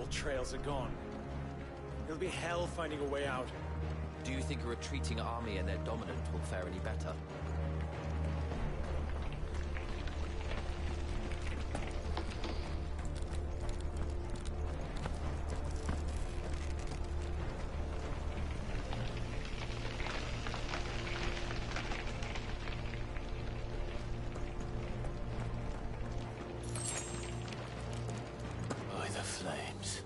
All trails are gone. It'll be hell finding a way out. Do you think a retreating army and their dominant will fare any better? By the flames.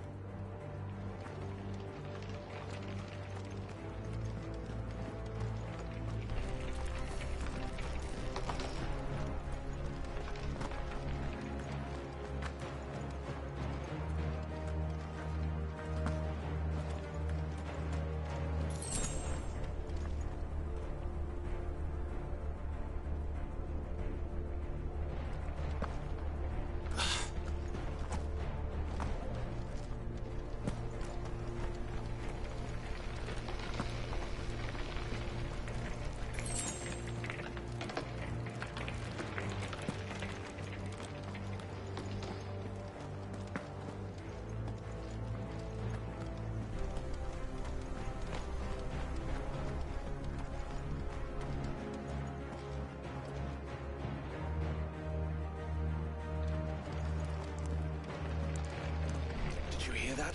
Did you hear that?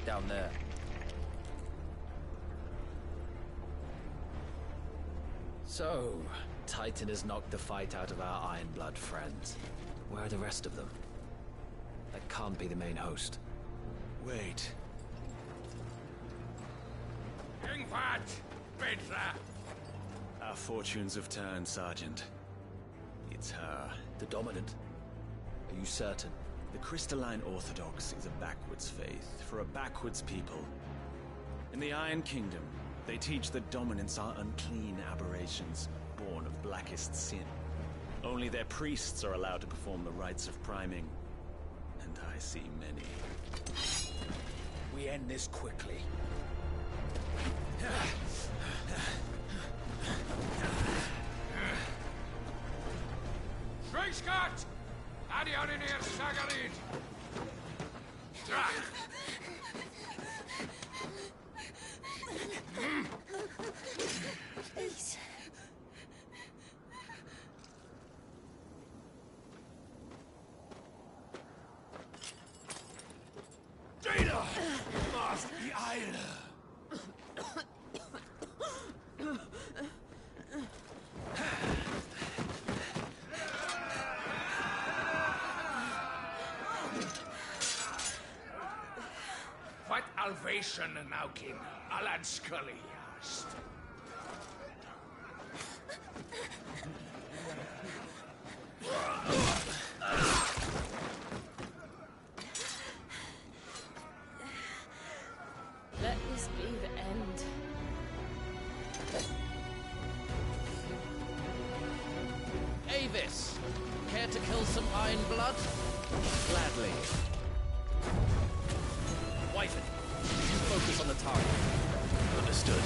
Down there. So, Titan has knocked the fight out of our Ironblood friends. Where are the rest of them? That can't be the main host. Wait. Our fortunes have turned, Sergeant. It's her. The dominant? Are you certain? The Crystalline Orthodox is a backwards faith for a backwards people. In the Iron Kingdom, they teach that dominants are unclean aberrations, born of blackest sin. Only their priests are allowed to perform the rites of priming. And I see many. We end this quickly. Scott! Adion in here, Sagarid! Please. Data! Master the Isle! What Alvation now kin? Alan Scully asked. Let this be the end. Avis! Care to kill some Ironblood? Gladly. Wyvern, you focus on the target. Understood.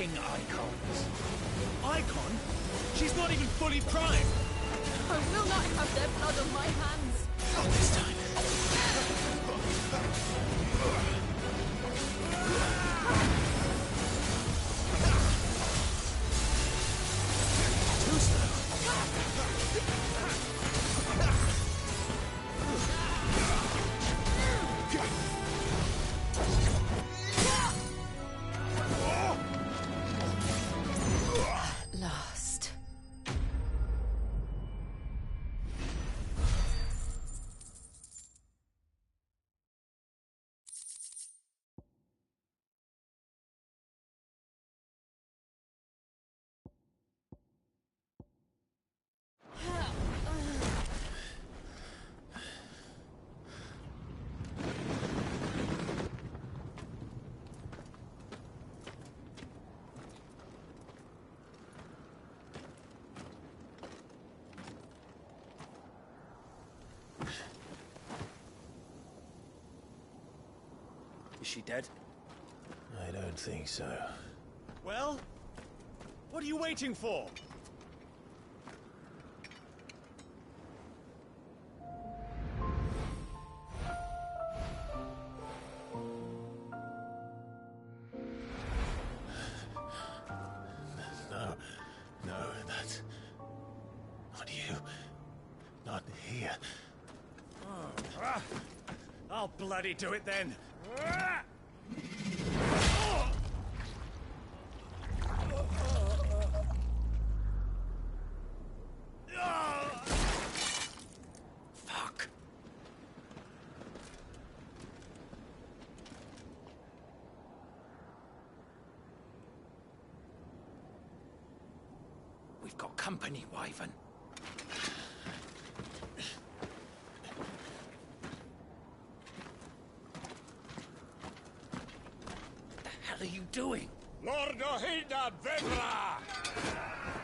Icons. Icon? She's not even fully primed. I will not have their blood on my hands. Not this time. Is she dead? I don't think so. Well, what are you waiting for? No, that's not you. Not here. I'll bloody do it then. Fuck. We've got company, Wyvern. What the hell are you doing? Lord Ohinda Vedra!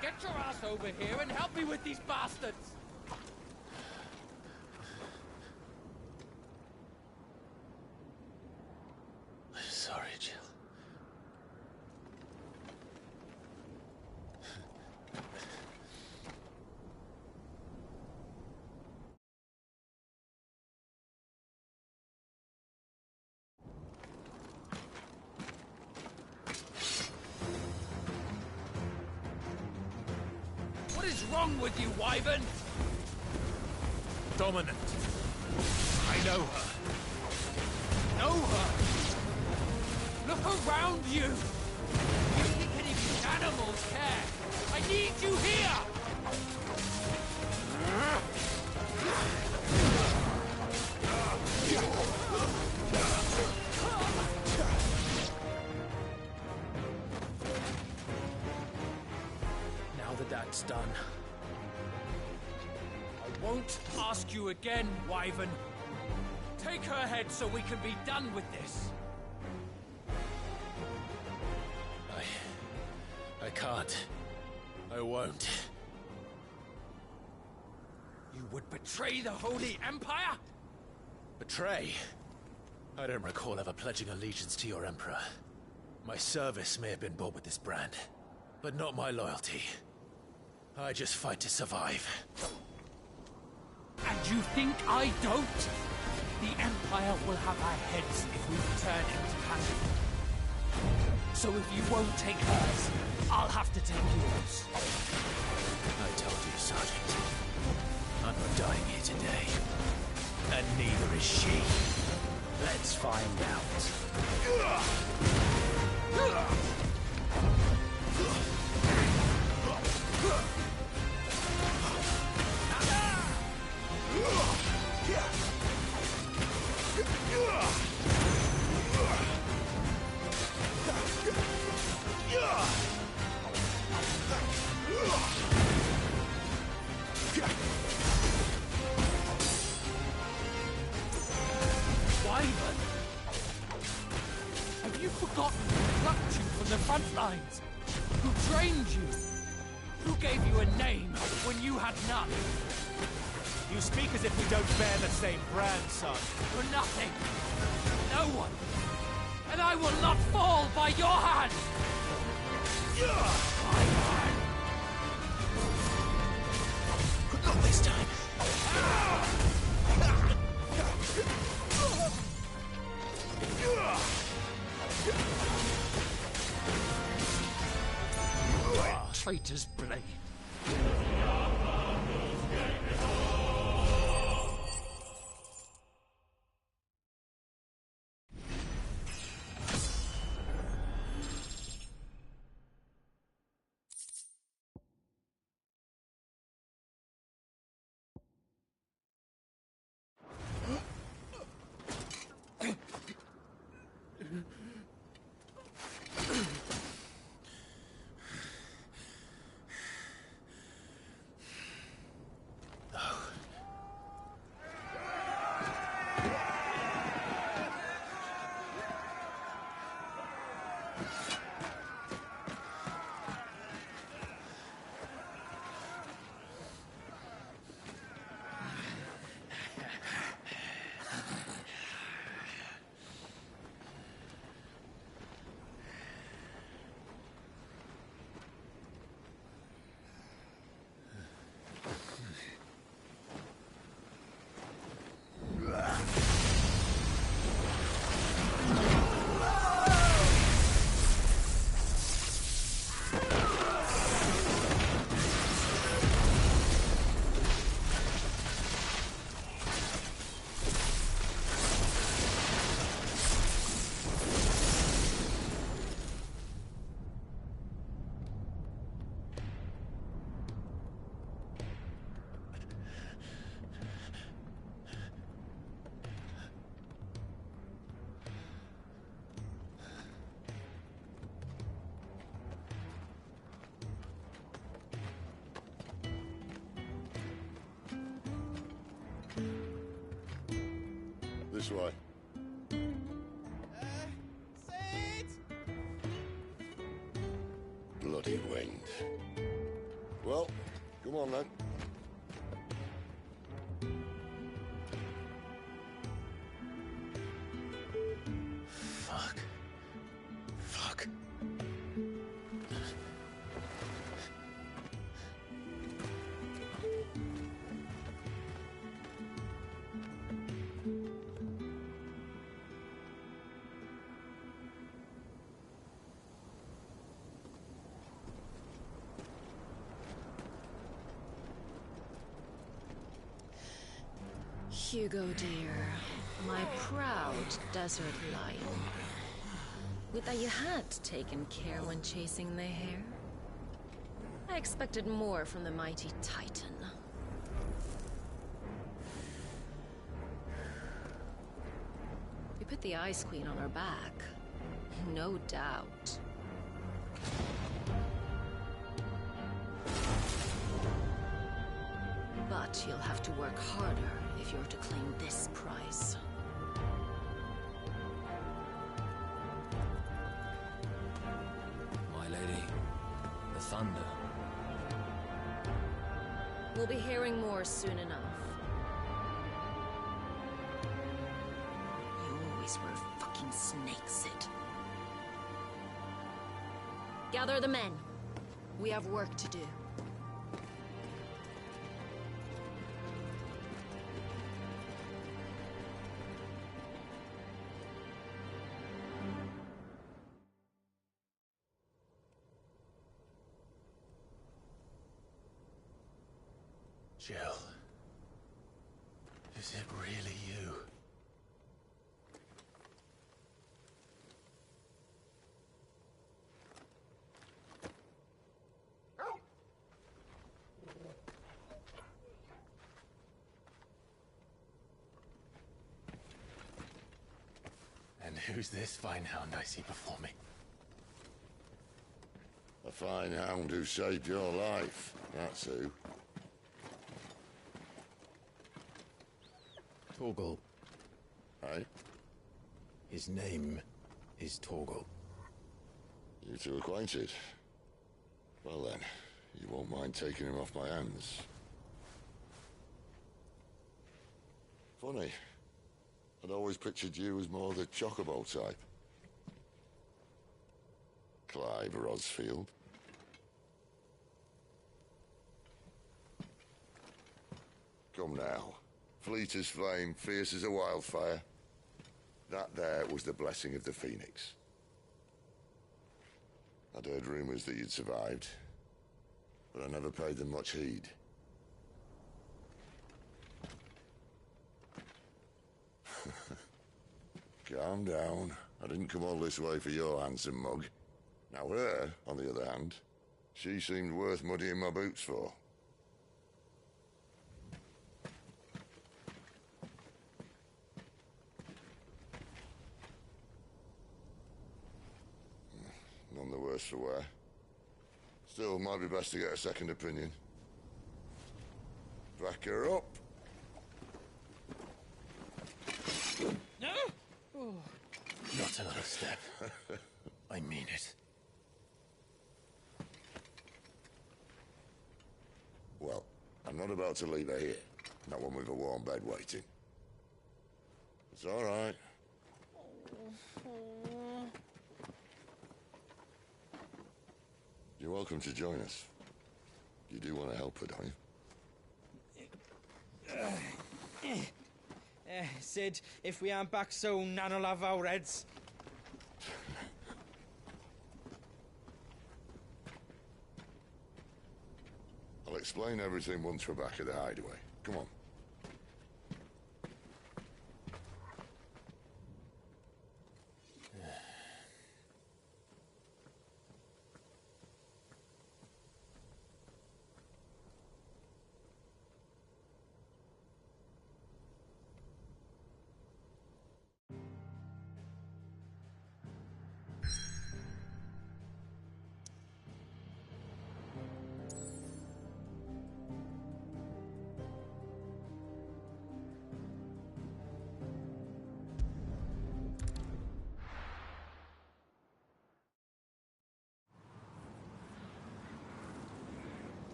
Get your ass over here and help me with these bastards! I'm sorry, Jill. What is wrong with you, Wyvern? Dominant. I know her. Know her? Look around you! You think any of these animals care? I need you here! Now that that's done, I won't ask you again, Wyvern. Take her head so we can be done with this. I can't. I won't. You would betray the Holy Empire? Betray? I don't recall ever pledging allegiance to your Emperor. My service may have been bought with this brand, but not my loyalty. I just fight to survive. And you think I don't? The Empire will have our heads if we return empty-handed. So if you won't take hers, I'll have to take yours. I told you, Sergeant. I'm not dying here today. And neither is she. let's find out. Wyvern! Have you forgotten who plucked you from the front lines? Who trained you? Who gave you a name when you had none? You speak as if we don't bear the same brand, son. For nothing. No one. And I will not fall by your hand! Wyvern! Not this time. Traitor's blade. This way. Sid! Bloody wind. Well, come on then. Fuck. Fuck. Hugo, dear, my proud desert lion. Would that you had taken care when chasing the hare? I expected more from the mighty Titan. We put the Ice Queen on our back, no doubt. But you'll have to work harder if you're to claim this prize. My lady, the thunder. We'll be hearing more soon enough. You always were a fucking snake, Sid. Gather the men. We have work to do. Jill. Is it really you? And who's this fine hound I see before me? A fine hound who saved your life. That's who. Torgal. Hey? His name is Torgal. You two acquainted? Well then, you won't mind taking him off my hands. Funny. I'd always pictured you as more the Chocobo type. Clive Rosfield. Come now. Fleet as flame, fierce as a wildfire. That there was the blessing of the Phoenix. I'd heard rumors that you'd survived, but I never paid them much heed. Calm down. I didn't come all this way for your handsome mug. Now her, on the other hand, she seemed worth muddying my boots for. None the worse for wear. Still, might be best to get a second opinion. Back her up. Not another step. I mean it. Well, I'm not about to leave her here. Not one with a warm bed waiting. It's all right. You're welcome to join us. You do want to help her, don't you? Sid, if we aren't back soon, Nan'll have our heads. I'll explain everything once we're back at the hideaway. Come on.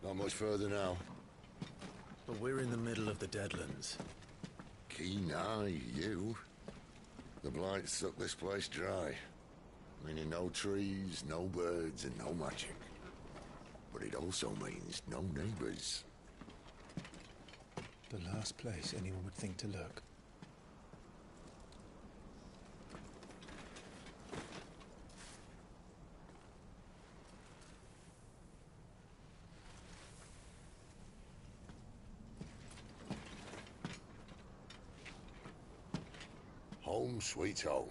Not much further now. But we're in the middle of the Deadlands. Keen eye, you. The blight sucked this place dry. Meaning no trees, no birds, and no magic. But it also means no neighbors. The last place anyone would think to look. Home sweet home.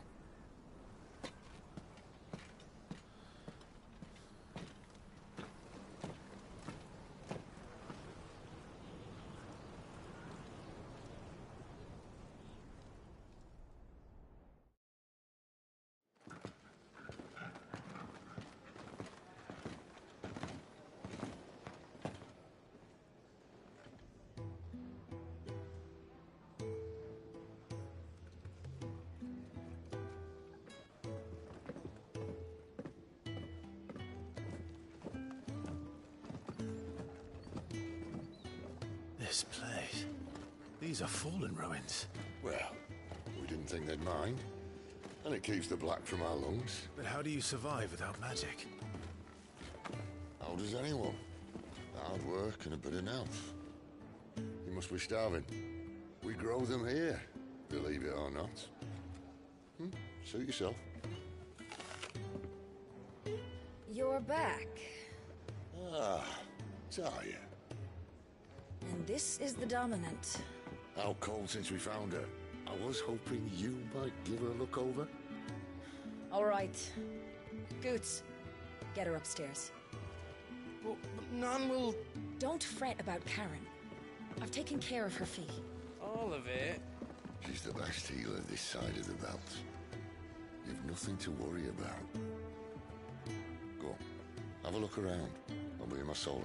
This place. These are fallen ruins. Well, we didn't think they'd mind. And it keeps the black from our lungs. But how do you survive without magic? How does anyone? Hard work and a bit of nerve. You must be starving. We grow them here, believe it or not. Suit yourself. You're back. Ah, Talia. And this is the Dominant. Out cold since we found her. I was hoping you might give her a look over. All right. Goots, get her upstairs. But Nan will... Don't fret about Karen. I've taken care of her fee. All of it? She's the best healer this side of the belt. You've nothing to worry about. Go on, have a look around. I'll be in my solo.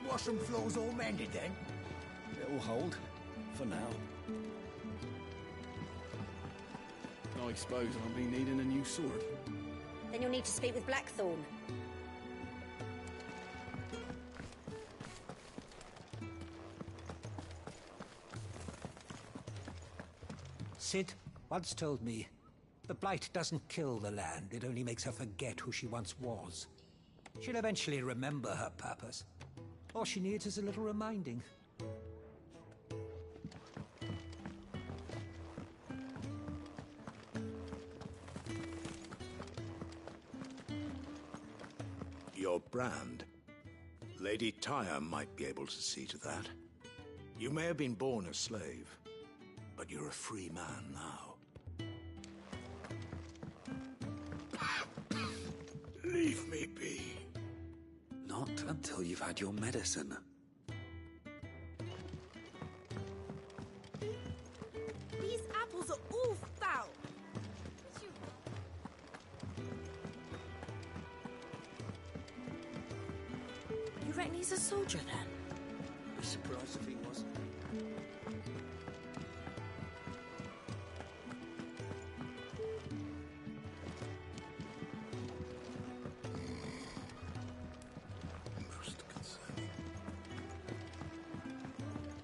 Washroom floor's all mended then? It'll hold. For now. I suppose I'll be needing a new sword. Then you'll need to speak with Blackthorn. Sid once told me, the blight doesn't kill the land, it only makes her forget who she once was. She'll eventually remember her purpose. All she needs is a little reminding. Your brand. Lady Tyre might be able to see to that. You may have been born a slave, but you're a free man now. Leave me be. Not until you've had your medicine. These apples are all foul. You reckon he's a soldier then? I'd be surprised if he wasn't.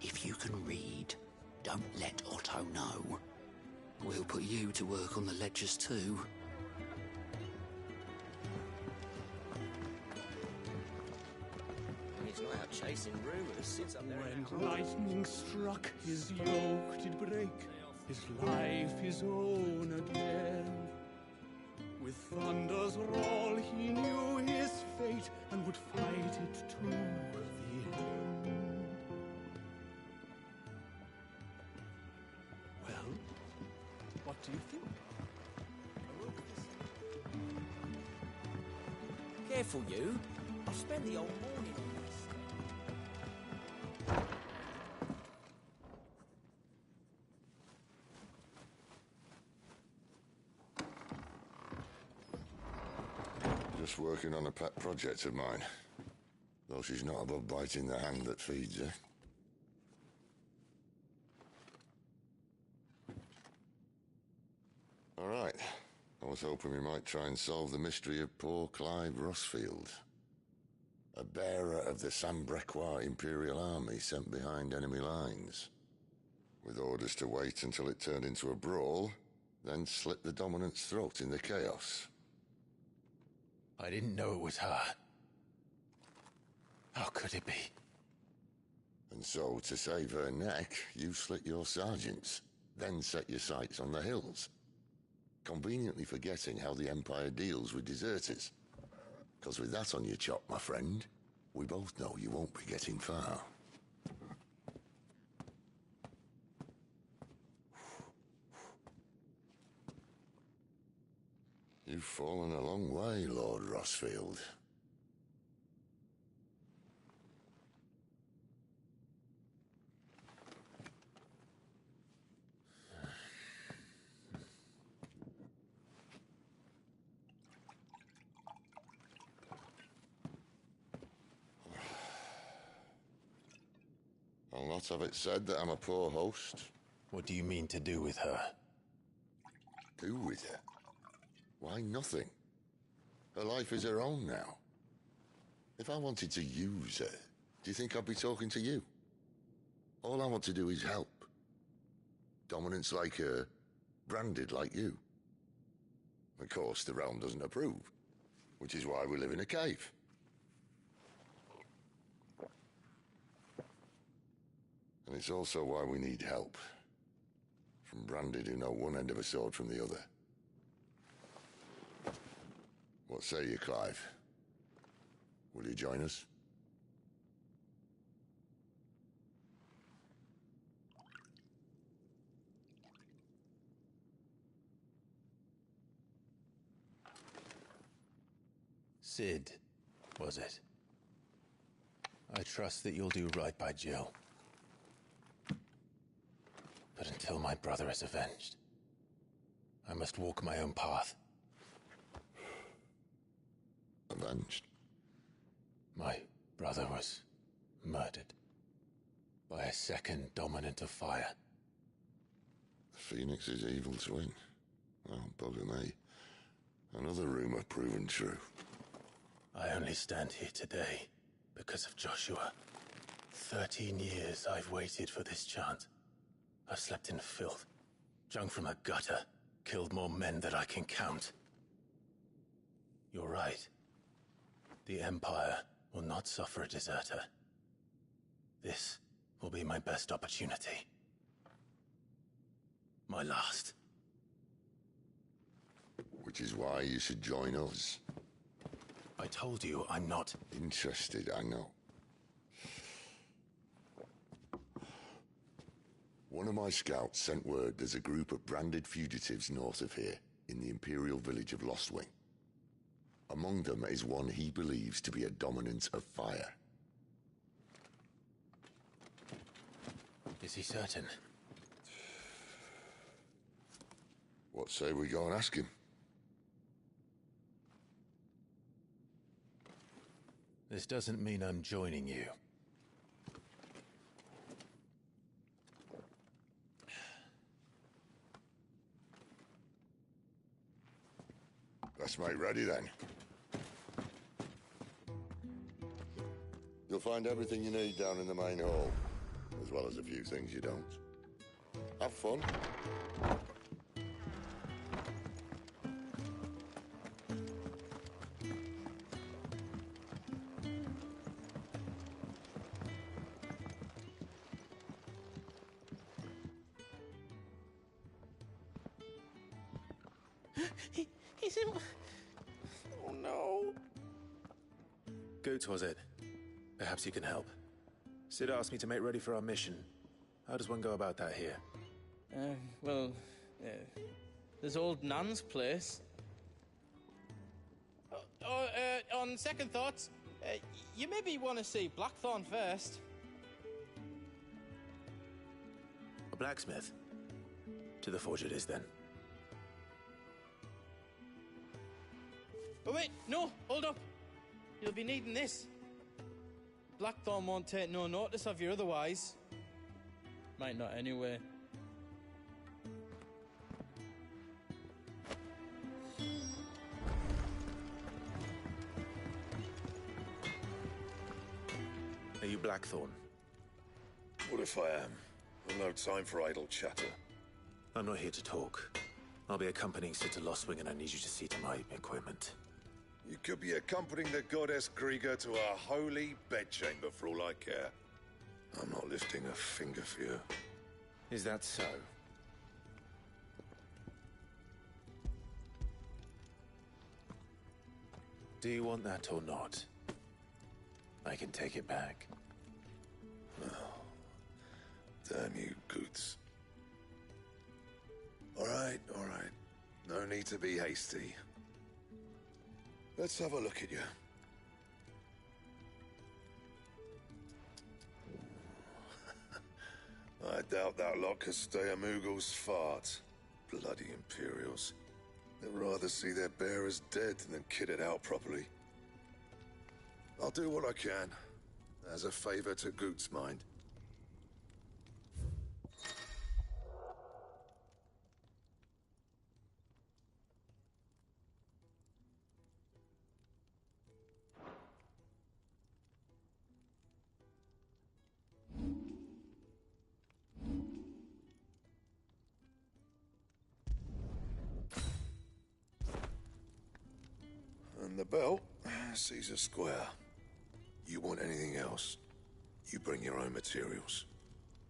If you can read, don't let Otto know. We'll put you to work on the ledgers too. He's not out chasing rumours. Sits up there. When lightning struck, his yoke did break. His life his own again. With thunder's roll, he knew his fate and would fight it to the end. Well, what do you think? Careful, you. I've spent the whole morning on this. Just working on a pet project of mine. Though she's not above biting the hand that feeds her. All right. I was hoping we might try and solve the mystery of poor Clive Rossfield. A bearer of the Sambrequois Imperial Army sent behind enemy lines. With orders to wait until it turned into a brawl, then slit the dominant's throat in the chaos. I didn't know it was her. How could it be? And so, to save her neck, you slit your sergeants, then set your sights on the hills. Conveniently forgetting how the Empire deals with deserters. Because with that on your chop, my friend, we both know you won't be getting far. You've fallen a long way, Lord Rossfield. I'll not have it said that I'm a poor host. What do you mean to do with her? Do with her? Why, nothing. Her life is her own now. If I wanted to use her, do you think I'd be talking to you? All I want to do is help. Dominants like her, branded like you. Of course, the realm doesn't approve, which is why we live in a cave. And it's also why we need help. From branded who know one end of a sword from the other. What say you, Clive? Will you join us? Sid, was it? I trust that you'll do right by Jill. But until my brother is avenged, I must walk my own path. Avenged? My brother was murdered by a second dominant of fire. Phoenix's evil twin. Oh, bugger me. Another rumor proven true. I only stand here today because of Joshua. 13 years I've waited for this chance. I've slept in filth, drunk from a gutter, killed more men than I can count. You're right. The Empire will not suffer a deserter. This will be my best opportunity. My last. Which is why you should join us. I told you I'm not interested, I know. One of my scouts sent word there's a group of branded fugitives north of here, in the Imperial village of Lostwing. Among them is one he believes to be a dominant of fire. Is he certain? What say we go and ask him? This doesn't mean I'm joining you. Let's make ready then. You'll find everything you need down in the main hall, as well as a few things you don't. Have fun. Is it? Oh no. Goots, was it? Perhaps you can help. Sid asked me to make ready for our mission. How does one go about that here? Well, there's old Nan's place. On second thoughts, you maybe want to see Blackthorn first. A blacksmith? To the forge it is, then. Oh wait, no, hold up. You'll be needing this. Blackthorn won't take no notice of you otherwise. Might not anyway. Are you Blackthorn? What if I am? I've no time for idle chatter. I'm not here to talk. I'll be accompanying Sid to Lostwing, and I need you to see to my equipment. You could be accompanying the goddess Krieger to our holy bedchamber for all I care. I'm not lifting a finger for you. Is that so? Do you want that or not? I can take it back. Oh, damn you, Goots. All right. No need to be hasty. Let's have a look at you. I doubt that lot could stay a Moogle's fart. Bloody Imperials. They'd rather see their bearers dead than kitted out properly. I'll do what I can, as a favor to Goot's mind. And the bell, Caesar Square. You want anything else, you bring your own materials.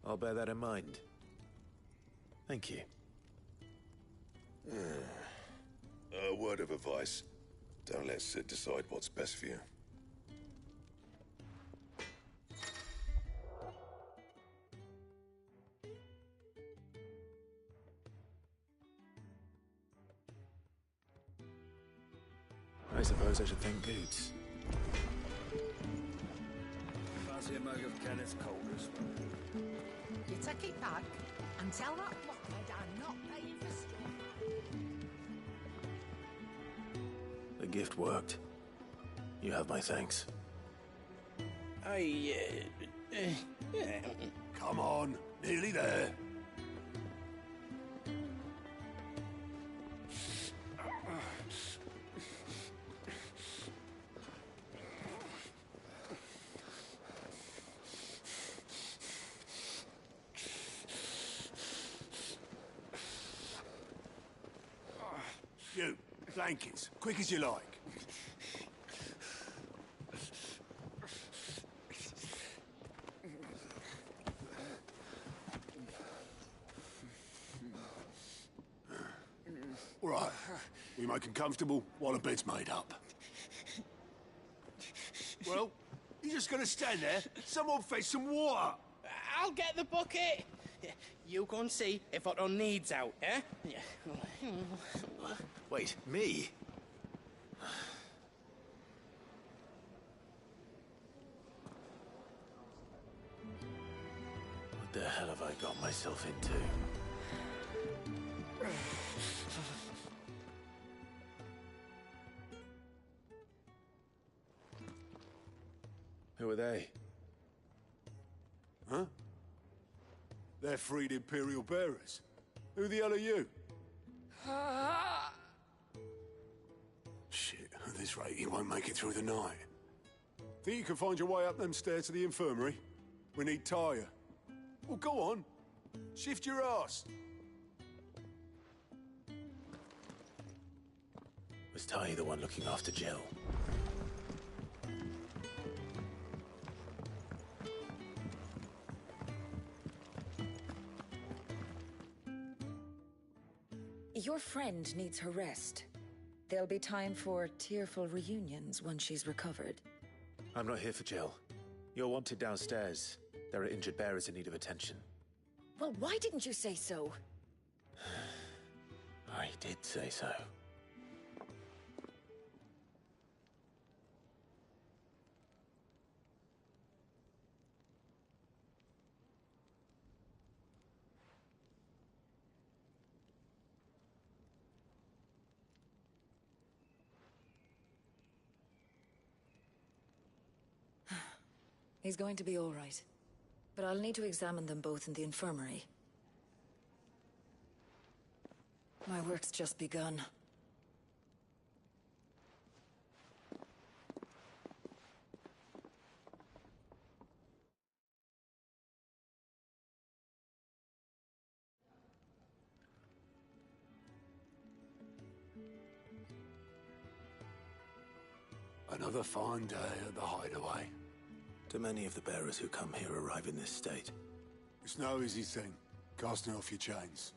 I'll bear that in mind. Thank you. A word of advice. Don't let Sid decide what's best for you. I suppose I should thank Goots. Fancy a mug of Kenneth's coldest? You take it back and tell that blockhead I'm not paying for stuff. The gift worked. You have my thanks. Come on, nearly there. You, blankets, quick as you like. All right, we make him comfortable while the bed's made up. Well, you're just gonna stand there? Someone fetch some water! I'll get the bucket! You go and see if Otto needs out, eh? Wait, me? What the hell have I got myself into? Who are they? Huh? They're freed Imperial bearers. Who the hell are you? Shit, at this rate, he won't make it through the night. Think you can find your way up them stairs to the infirmary? We need Tyre. Well, go on. Shift your ass. Was Ty the one looking after Jill? Your friend needs her rest. there'll be time for tearful reunions once she's recovered. I'm not here for Jill. You're wanted downstairs. There are injured bearers in need of attention. Well, why didn't you say so? I did say so. He's going to be all right. But I'll need to examine them both in the infirmary. My work's just begun. Another fine day at the hideaway. Do many of the bearers who come here arrive in this state? It's no easy thing, casting off your chains.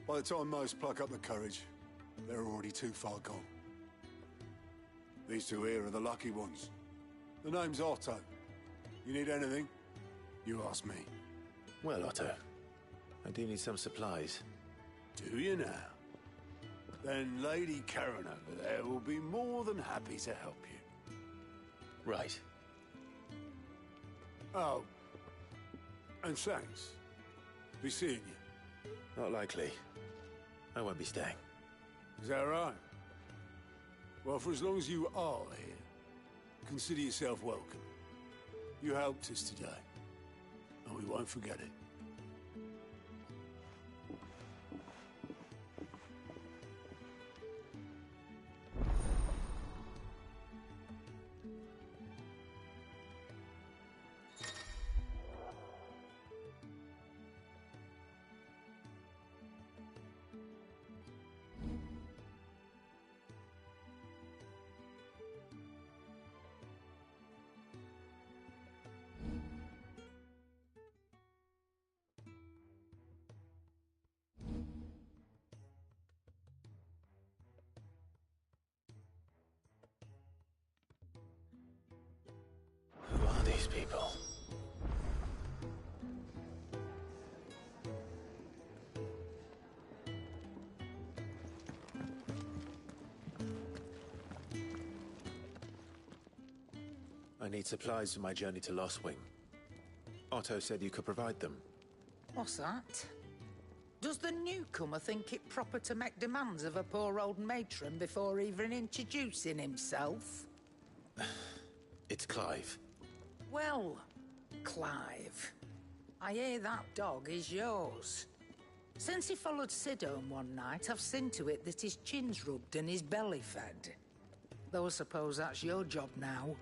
By the time most pluck up the courage, they're already too far gone. These two here are the lucky ones. The name's Otto. You need anything, you ask me. Well, Otto, I do need some supplies. Do you now? Then Lady Karen over there will be more than happy to help you. Right. Oh, and thanks. Be seeing you. Not likely. I won't be staying. Is that right? Well, for as long as you are here, consider yourself welcome. You helped us today, and we won't forget it. Who are these people? I need supplies for my journey to Lost Wing. Otto said you could provide them. What's that? Does the newcomer think it proper to make demands of a poor old matron before even introducing himself? It's Clive. Well, Clive, I hear that dog is yours. Since he followed Sid home one night, I've seen to it that his chin's rubbed and his belly fed. Though I suppose that's your job now.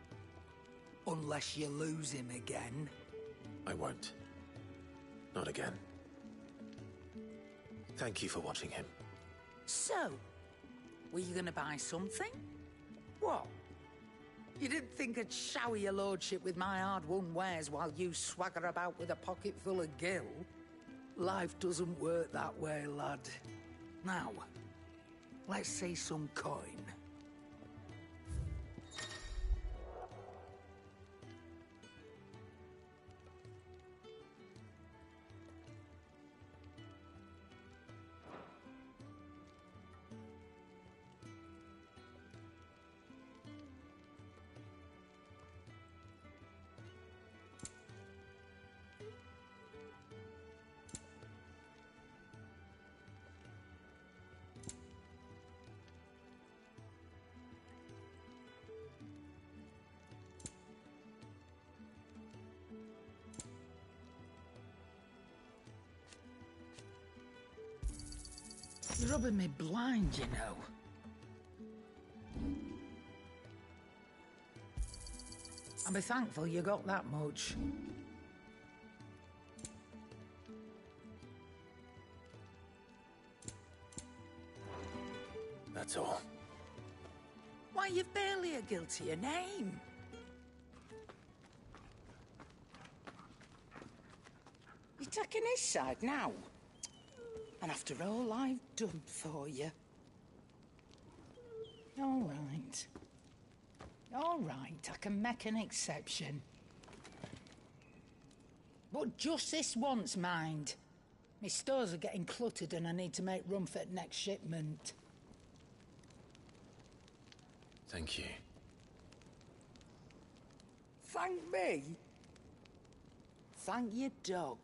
Unless you lose him again. I won't. Not again. Thank you for watching him. So, were you gonna buy something? What? You didn't think I'd shower your lordship with my hard-won wares while you swagger about with a pocket full of gil? Life doesn't work that way, lad. Now, let's see some coin. You're rubbing me blind, you know. I'll be thankful you got that much. That's all. Why, you've barely a guiltier name. You're taking his side now? And after all I've done for you. All right. All right, I can make an exception. But just this once, mind. My stores are getting cluttered and I need to make room for the next shipment. Thank you. Thank me? Thank your dog.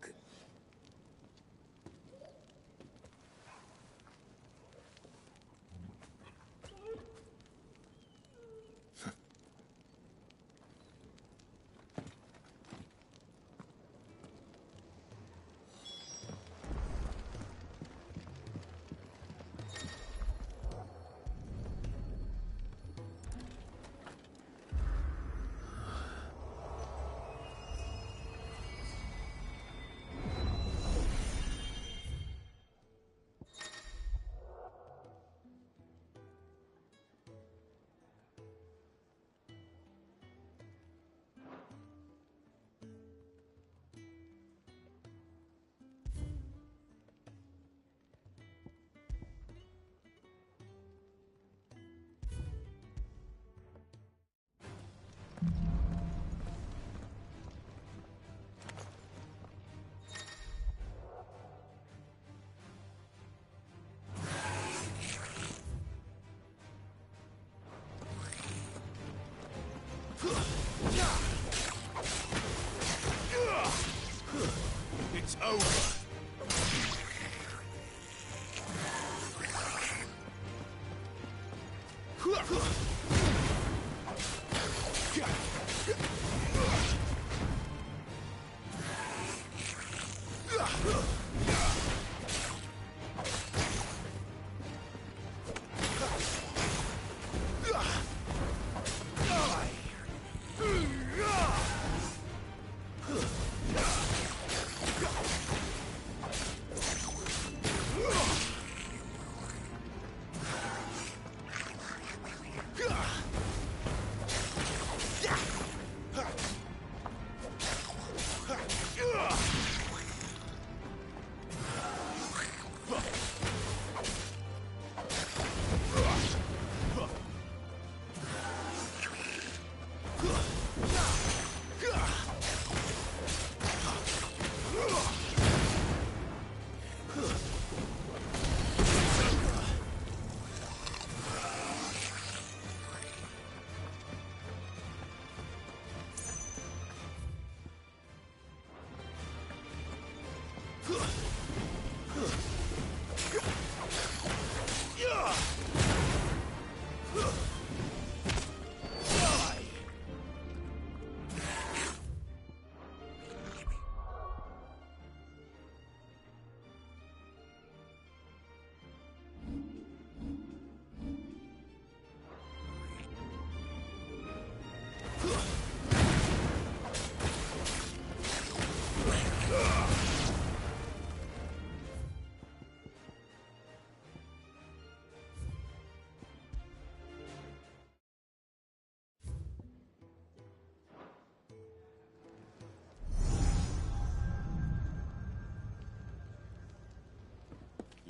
It's over.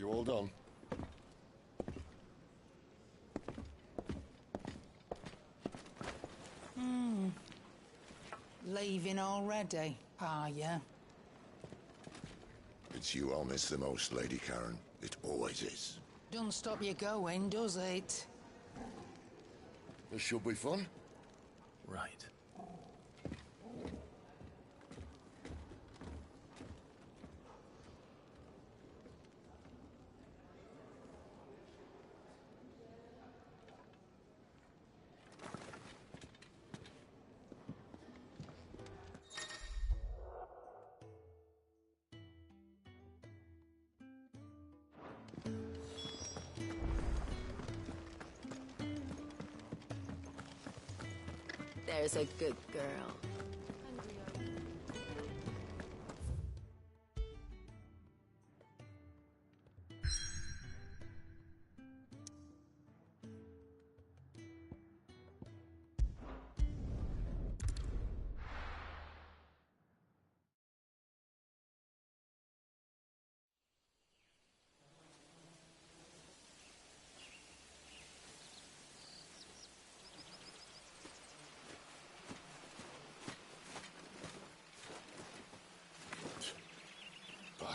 You all done? Leaving already, are ya? It's you I'll miss the most, Lady Karen. It always is. Don't stop you going, does it? This should be fun. Right. There's a good girl.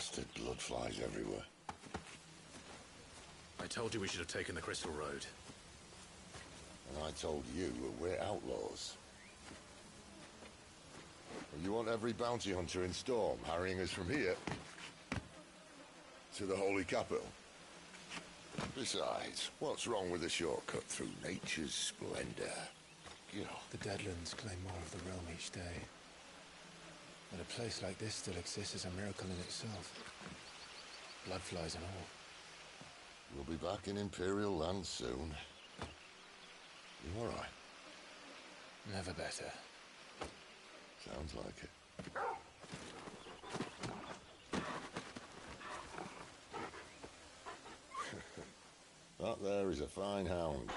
Bastard blood flies everywhere. I told you we should have taken the Crystal Road. And I told you we're outlaws. You want every bounty hunter in Storm harrying us from here to the Holy Capital? Besides, what's wrong with a shortcut through nature's splendor? The Deadlands claim more of the realm each day. But a place like this still exists is a miracle in itself. Bloodflies and all. We'll be back in Imperial land soon. You all right? Never better. Sounds like it. That there is a fine hound.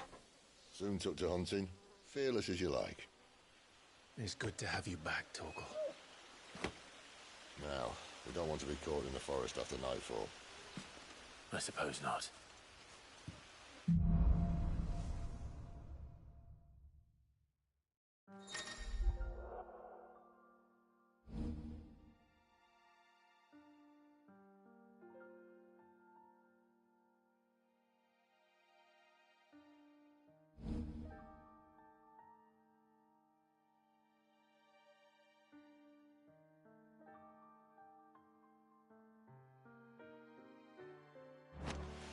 Soon took to hunting. Fearless as you like. It's good to have you back, Torgal. Now, we don't want to be caught in the forest after nightfall. I suppose not.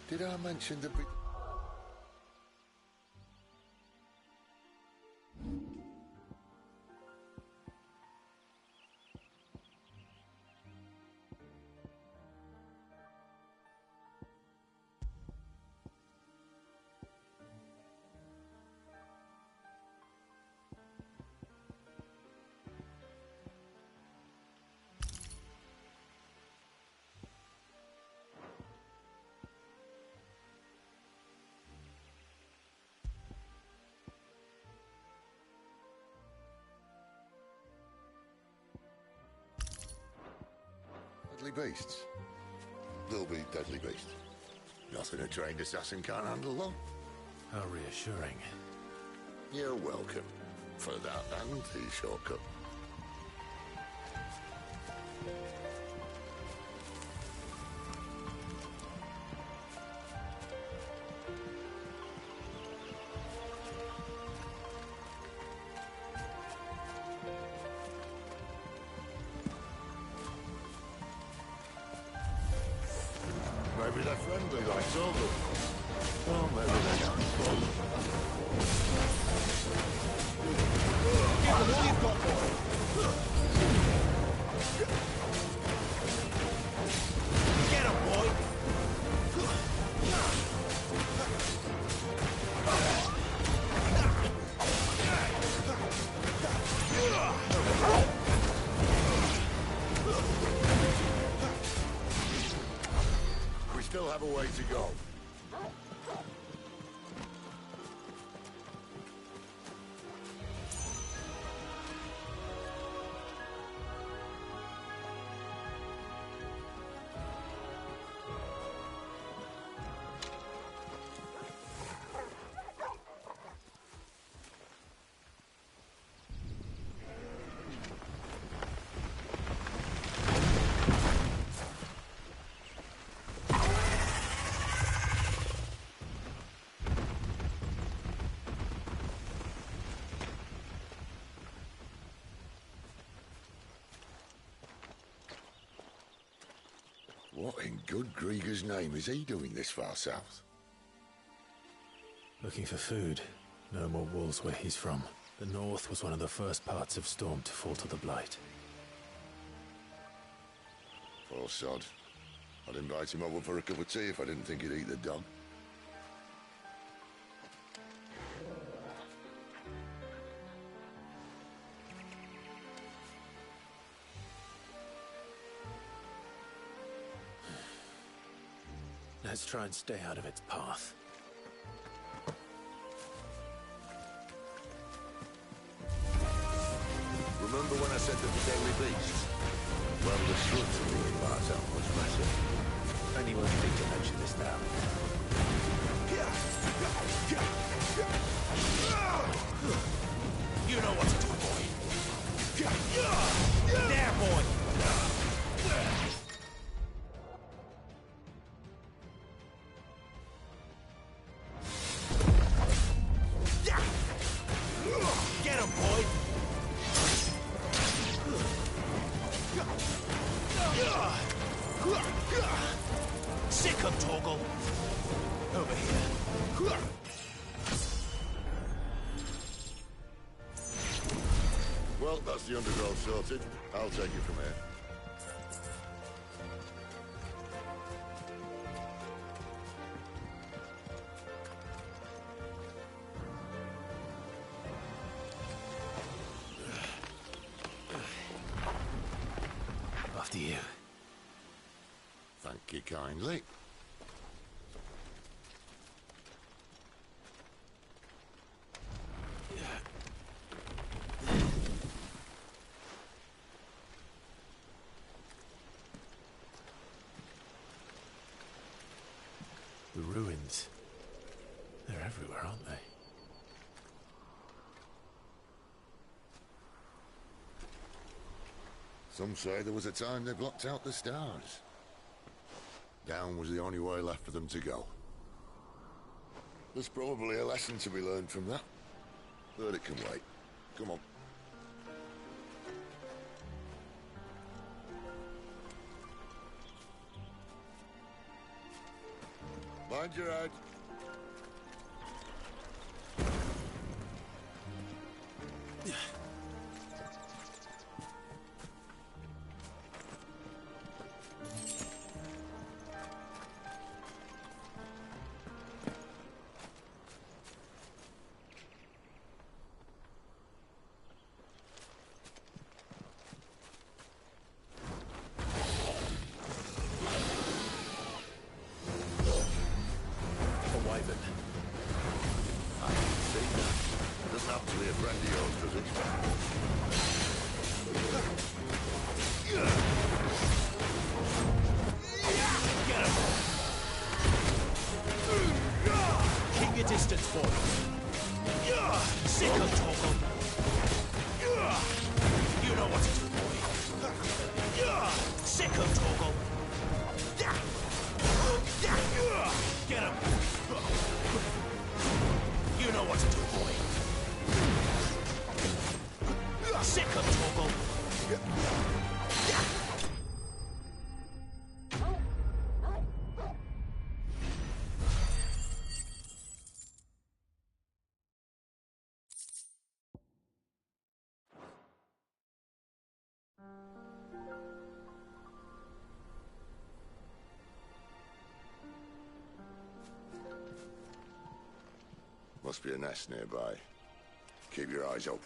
Did I mention the big... Deadly beasts? They'll be deadly beasts. Nothing a trained assassin can't handle, though. How reassuring. You're welcome for that and the shortcut. Maybe they're friendly like Torgal. Or maybe they aren't. Give them all you've got, boy. Get him, boy. We still have a way to go. What in good Grieger's name is he doing this far south? Looking for food. No more wolves where he's from. The north was one of the first parts of Storm to fall to the Blight. Poor sod. I'd invite him over for a cup of tea if I didn't think he'd eat the dog. Let's try and stay out of its path. Remember when I said that the deadly beast? Well, the slithering part out was better. Anyone think to mention this now? You know what to do, boy. There, boy. Well, that's the undergrowth sorted. I'll take it from here. After you. Thank you kindly. The ruins. They're everywhere, aren't they? Some say there was a time they blocked out the stars. Down was the only way left for them to go. There's probably a lesson to be learned from that. But it can wait. Come on. Mind your head. Distance for it. Sick of Toggle. You know what to do, boy. Sick of Toggle. Get him. You know what to do, boy. Sick of Toggle. Must be a nest nearby. Keep your eyes open.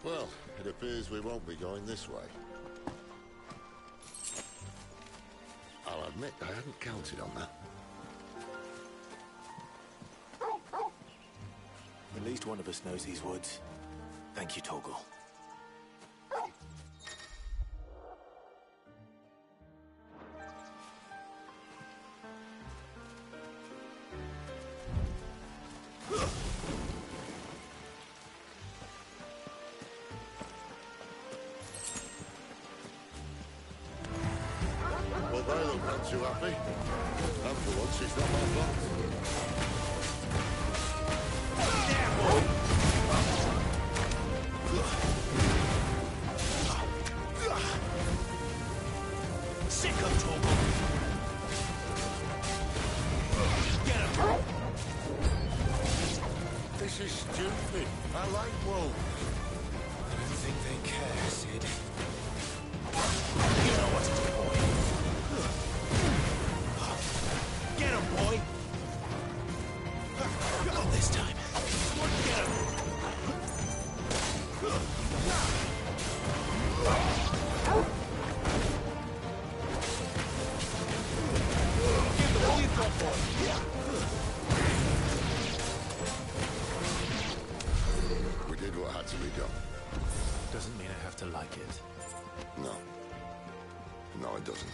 Well, it appears we won't be going this way. I'll admit I hadn't counted on that. At least one of us knows these woods. Thank you, Toggle. Well, they look not too happy. And for once, it's not my fault. Sick of Toggle. Get him. This is stupid. I like wolves. I don't think they care, Sid. You know what to do, boy. Get him, boy. Not this time. Get him. Give them all you've got, boy. We did what had to be done. Doesn't mean I have to like it. No. No, it doesn't.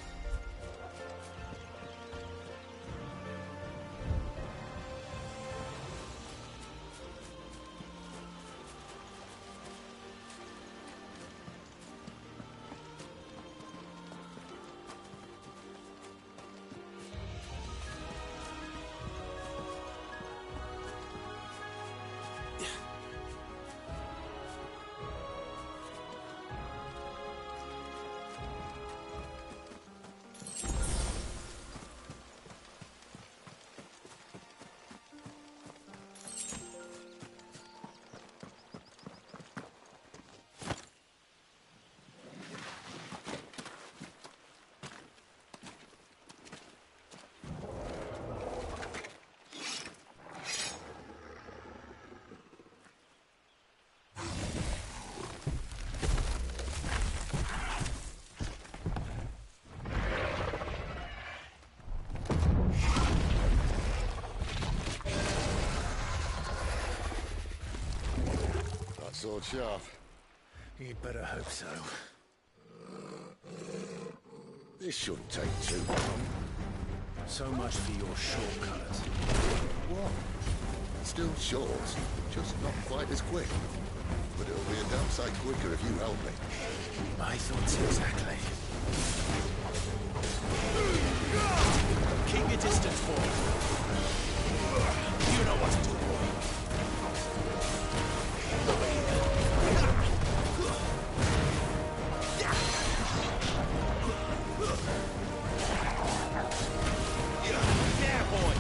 sword sharp? You'd better hope so. This shouldn't take too long. So much for your shortcut. What? Still short, just not quite as quick. But it'll be a damn sight quicker if you help me. My thoughts exactly. Keep your distance, boy. You know what to do, boy. Yeah, boy.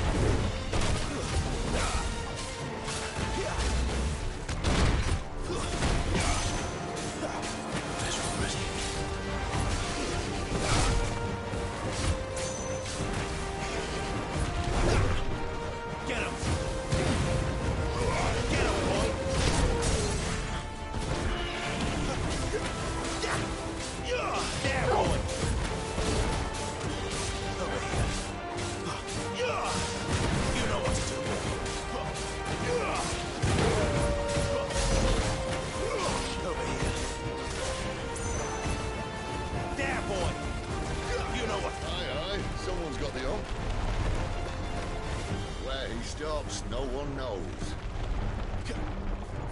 No one knows.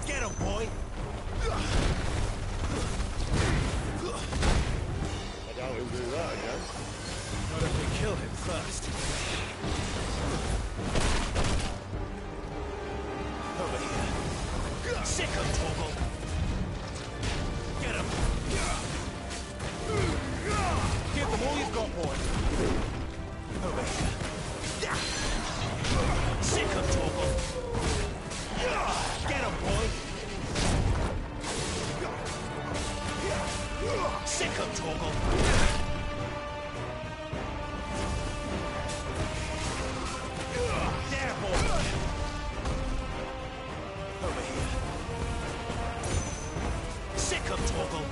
Get him, boy! I doubt he'll do that again. Not if we kill him first. Over here. Sick him, Torgal! Get him! Give them all you've got, boy! Over here. Sick him, Torgal! Get him, boy! Sick him, Torgal! There, boy! Over here. Sick him, Torgal!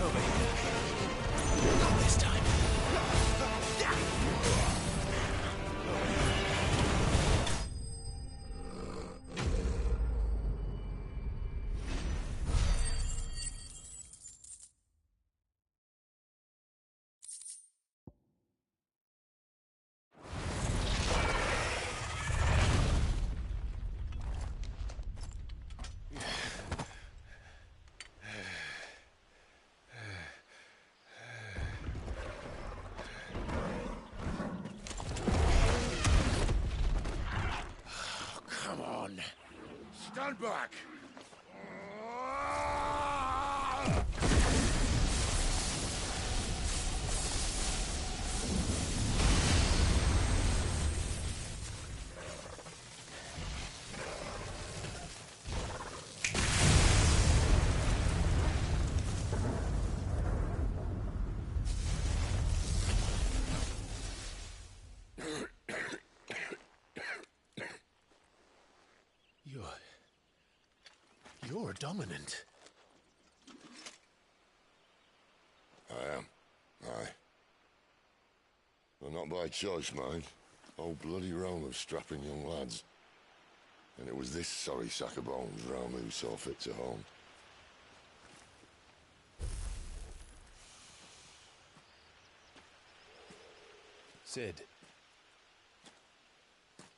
Over here. Not this time. Stand back! You're dominant. I am. Aye. Well, not by choice, mind. Whole bloody realm of strapping young lads. And it was this sorry sack of bones realm who saw fit to home. Sid,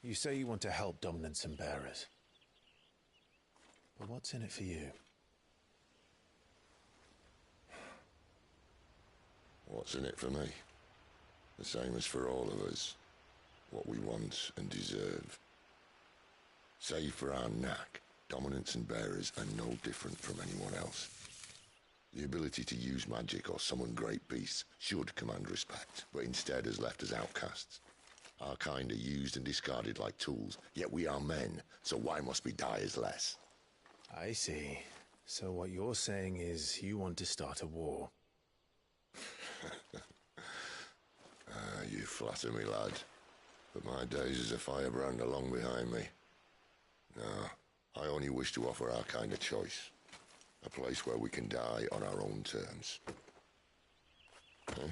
you say you want to help dominants and bearers. But what's in it for you? What's in it for me? The same as for all of us. What we want and deserve. Save for our knack, dominants and bearers are no different from anyone else. The ability to use magic or summon great beasts should command respect, but instead has left us outcasts. Our kind are used and discarded like tools, yet we are men, so why must we die as less? I see. So what you're saying is you want to start a war. You flatter me, lad. But my days as a firebrand are long behind me. No, I only wish to offer our kind a choice. A place where we can die on our own terms. Eh?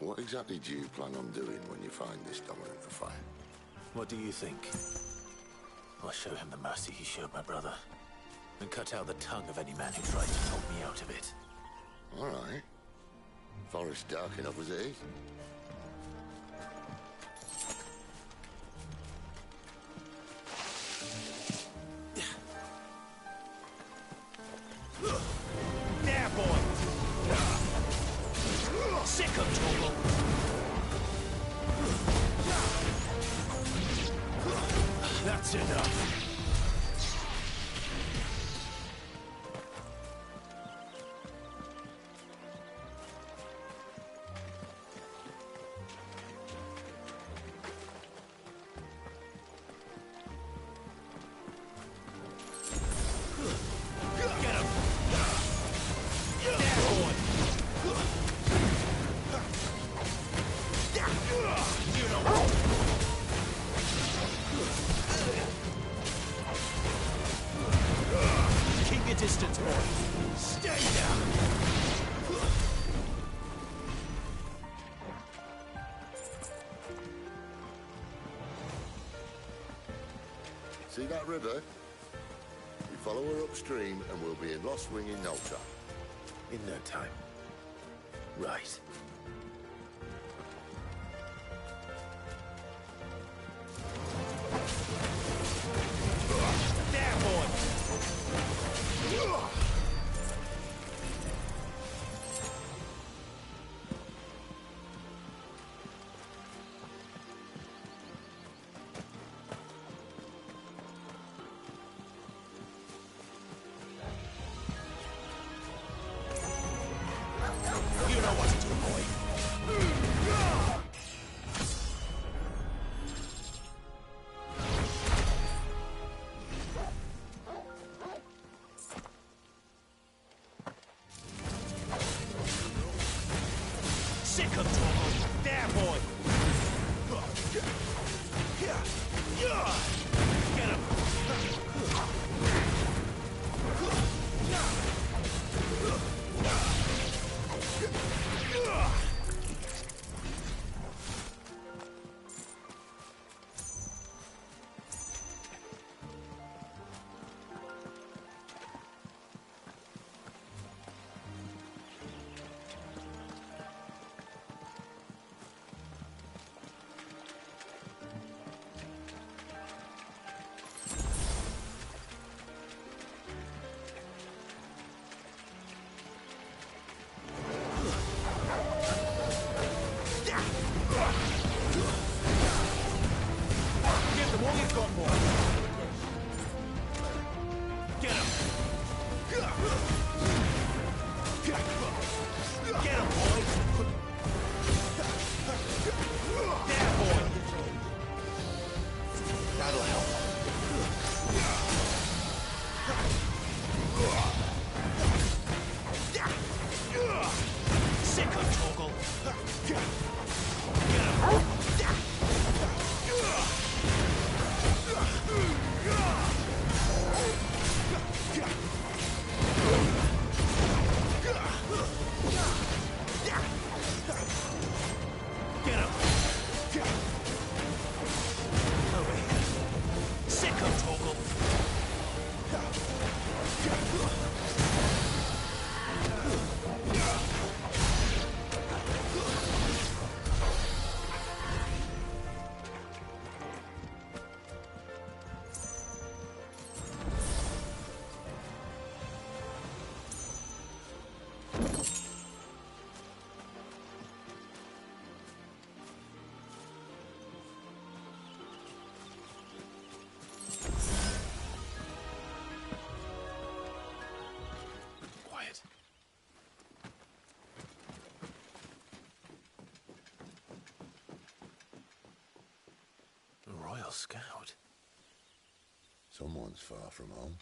What exactly do you plan on doing when you find this dominant of fire? What do you think? I'll show him the mercy he showed my brother, and cut out the tongue of any man who tries to talk me out of it. All right. Forest dark enough as it is. There, boy! Sick of trouble! That's enough! Distance, boy. Stay down. See that river? You follow her upstream and we'll be in Lost Wing in no time. In no time. Right. There, boy! You know what to do, boy. Sick of trouble. There, boy. Get him. Give them all you've got, boy. Get him. Get him, boy. There, boy. That'll help. Sick of Toggle. Get him. Get him! Over here. Sick of Toggle! Quiet. A Royal Scout. Someone's far from home.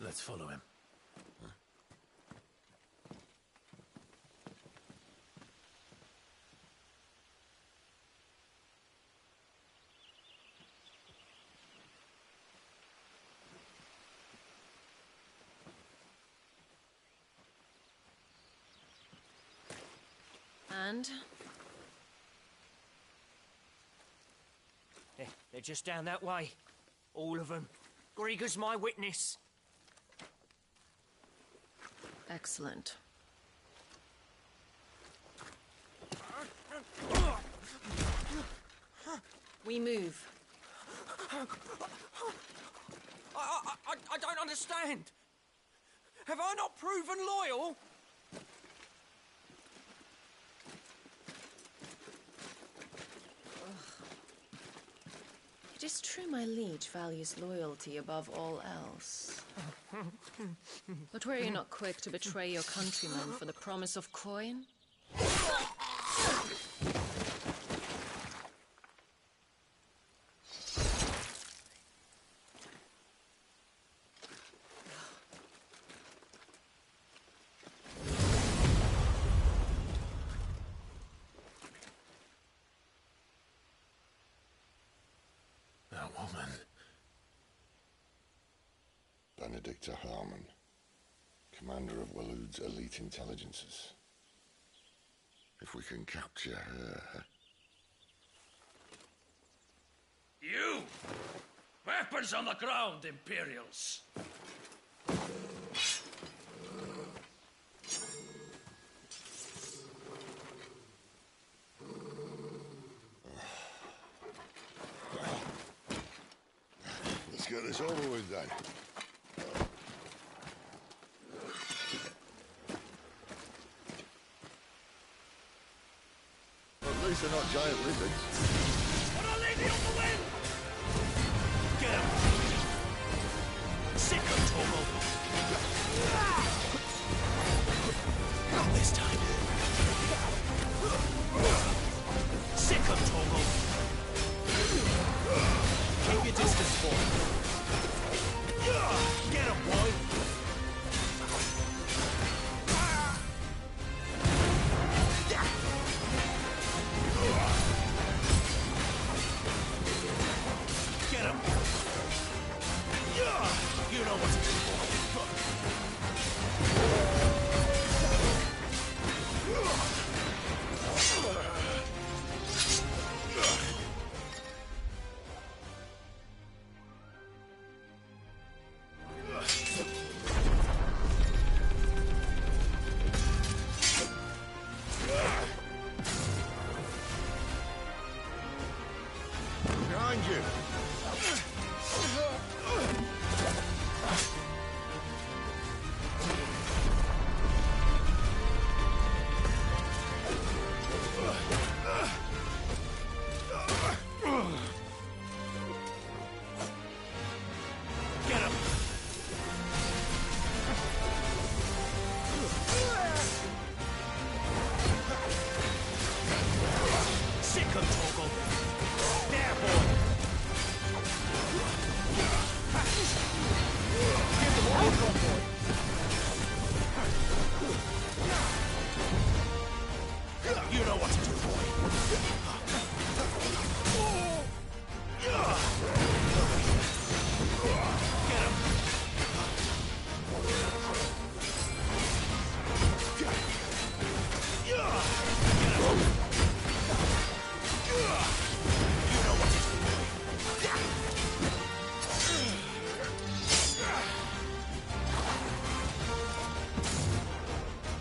Let's follow him. understand. They're just down that way. All of them. Grieger's my witness. Excellent. We move. I don't understand. Have I not proven loyal? It is true my liege values loyalty above all else. But were you not quick to betray your countrymen for the promise of coin? That woman. Benedicta Harmon, commander of Waloed's elite intelligences. If we can capture her... You! Weapons on the ground, Imperials! Let's get this over with then. At least they're not giant lizards. Put a lady on the wind! Get him! Sick of Tomo! Not this time. Sick of Tomo! Keep your distance, boy. Get him, boy! Get him! You know what to do, boy. Behind you! Get him! Sick of Toggle! There, boy! Give them all a boy! You know what to do, boy! Get him!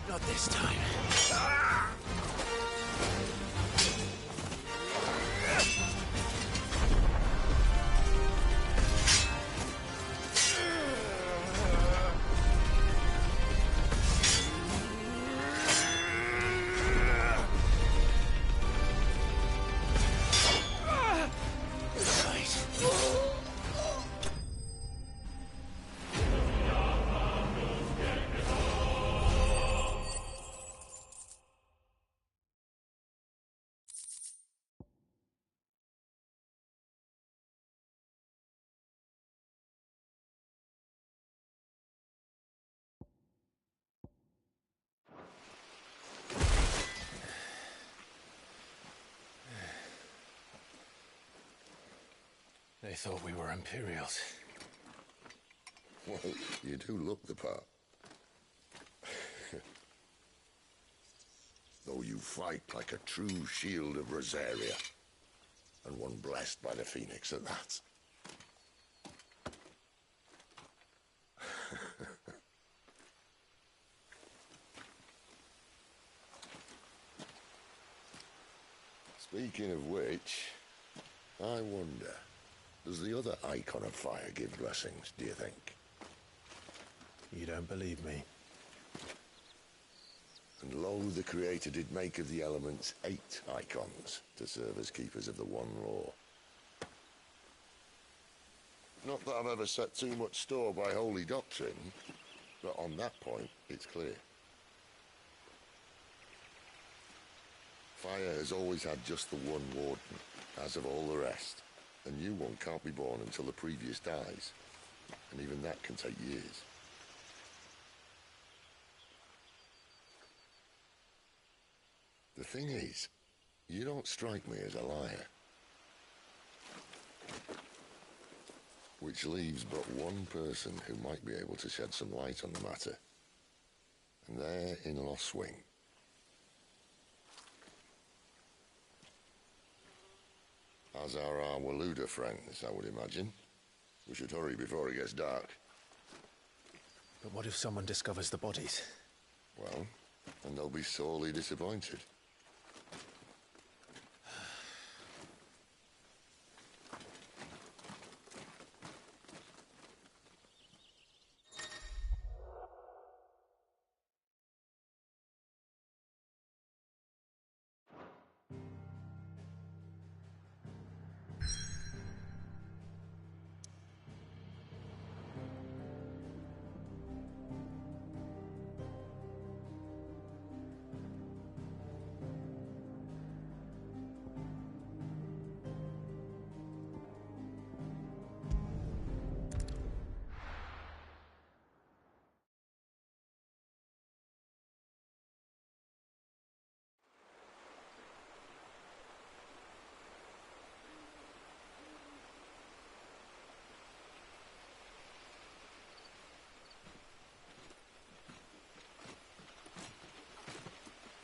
Not this time. They thought we were Imperials. Well, you do look the part. Though you fight like a true shield of Rosaria. And one blessed by the Phoenix at that. Speaking of which, I wonder, does the other icon of fire give blessings, do you think? You don't believe me? And lo, the Creator did make of the elements 8 icons to serve as keepers of the one law. Not that I've ever set too much store by holy doctrine, but on that point, it's clear. Fire has always had just the one warden, as of all the rest. A new one can't be born until the previous dies, and even that can take years. The thing is, you don't strike me as a liar. Which leaves but one person who might be able to shed some light on the matter. And they're in Lost Swing. As are our Waluda friends, I would imagine. We should hurry before it gets dark. But what if someone discovers the bodies? Well, and they'll be sorely disappointed.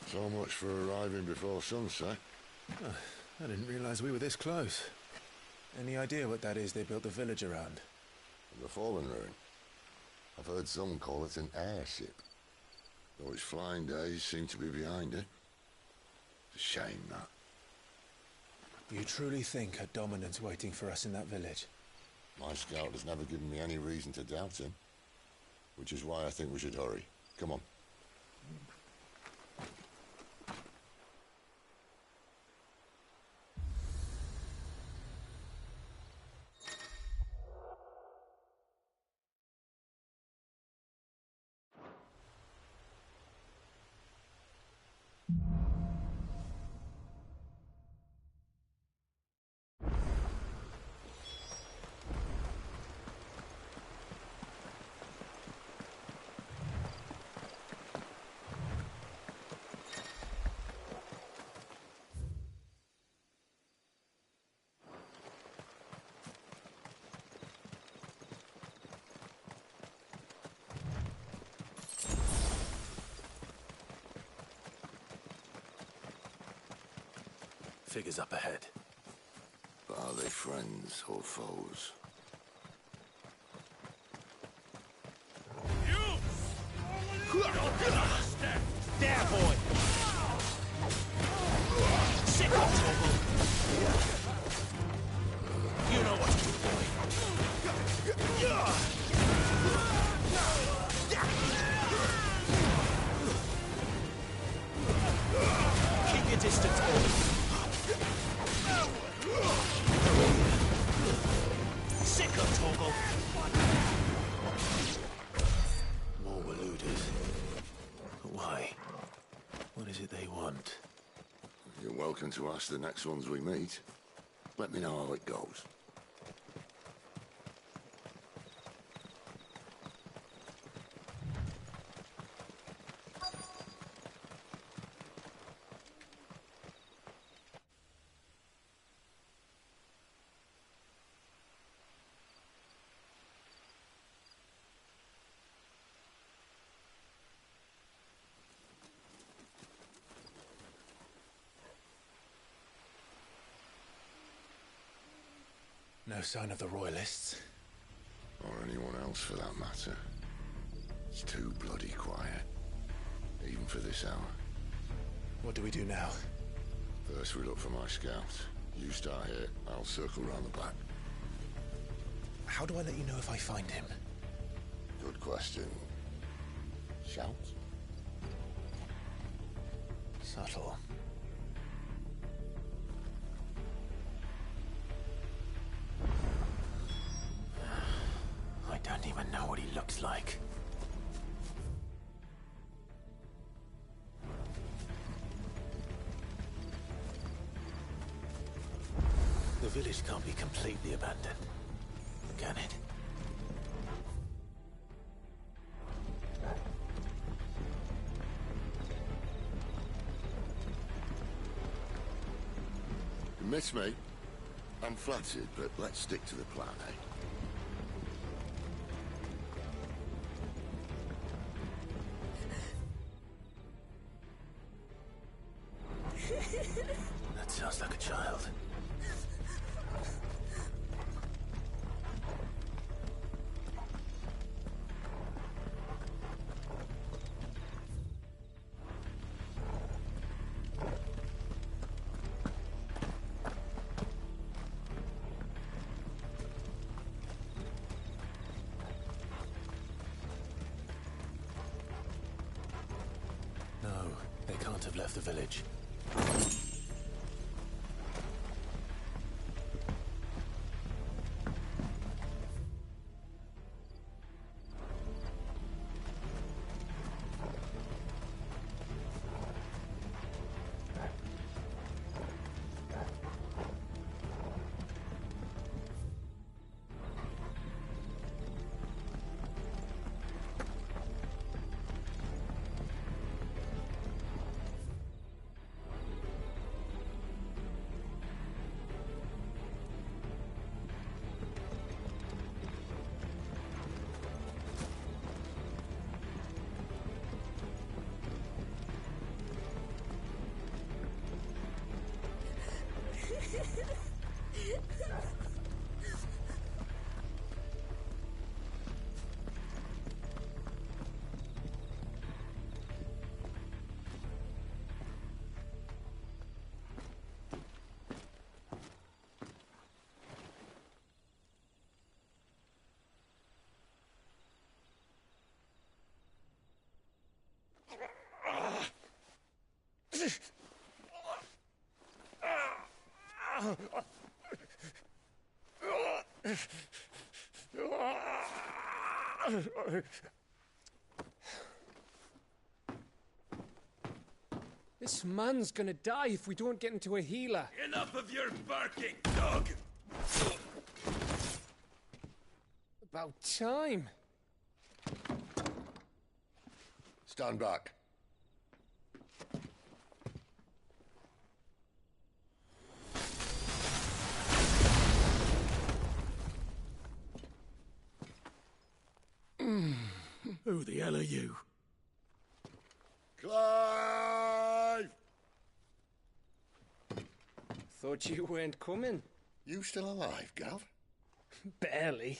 So much for arriving before sunset. Oh, I didn't realize we were this close. Any idea what that is they built the village around? The Fallen Ruin. I've heard some call it an airship. Though its flying days seem to be behind it. It's a shame, that. You truly think a dominant's waiting for us in that village? My scout has never given me any reason to doubt him. Which is why I think we should hurry. Come on. Figures up ahead. But are they friends or foes? There, boy! Sit up, Toggle! You know what to do, boy. Keep your distance, boy. Sick of Toggle! More Waludas. Why? What is it they want? You're welcome to ask the next ones we meet. Let me know how it goes. No sign of the Royalists. Or anyone else for that matter. It's too bloody quiet. Even for this hour. What do we do now? First we look for my scouts. You start here, I'll circle round the back. How do I let you know if I find him? Good question. Shout? Subtle. I don't even know what he looks like. The village can't be completely abandoned, can it? You miss me? I'm flattered, but let's stick to the plan, eh? That sounds like a child. No, they can't have left the village. This man's gonna die if we don't get into a healer. Enough of your barking, dog! About time. Stand back. Who the hell are you? Clive! Thought you weren't coming. You still alive, Gav? Barely.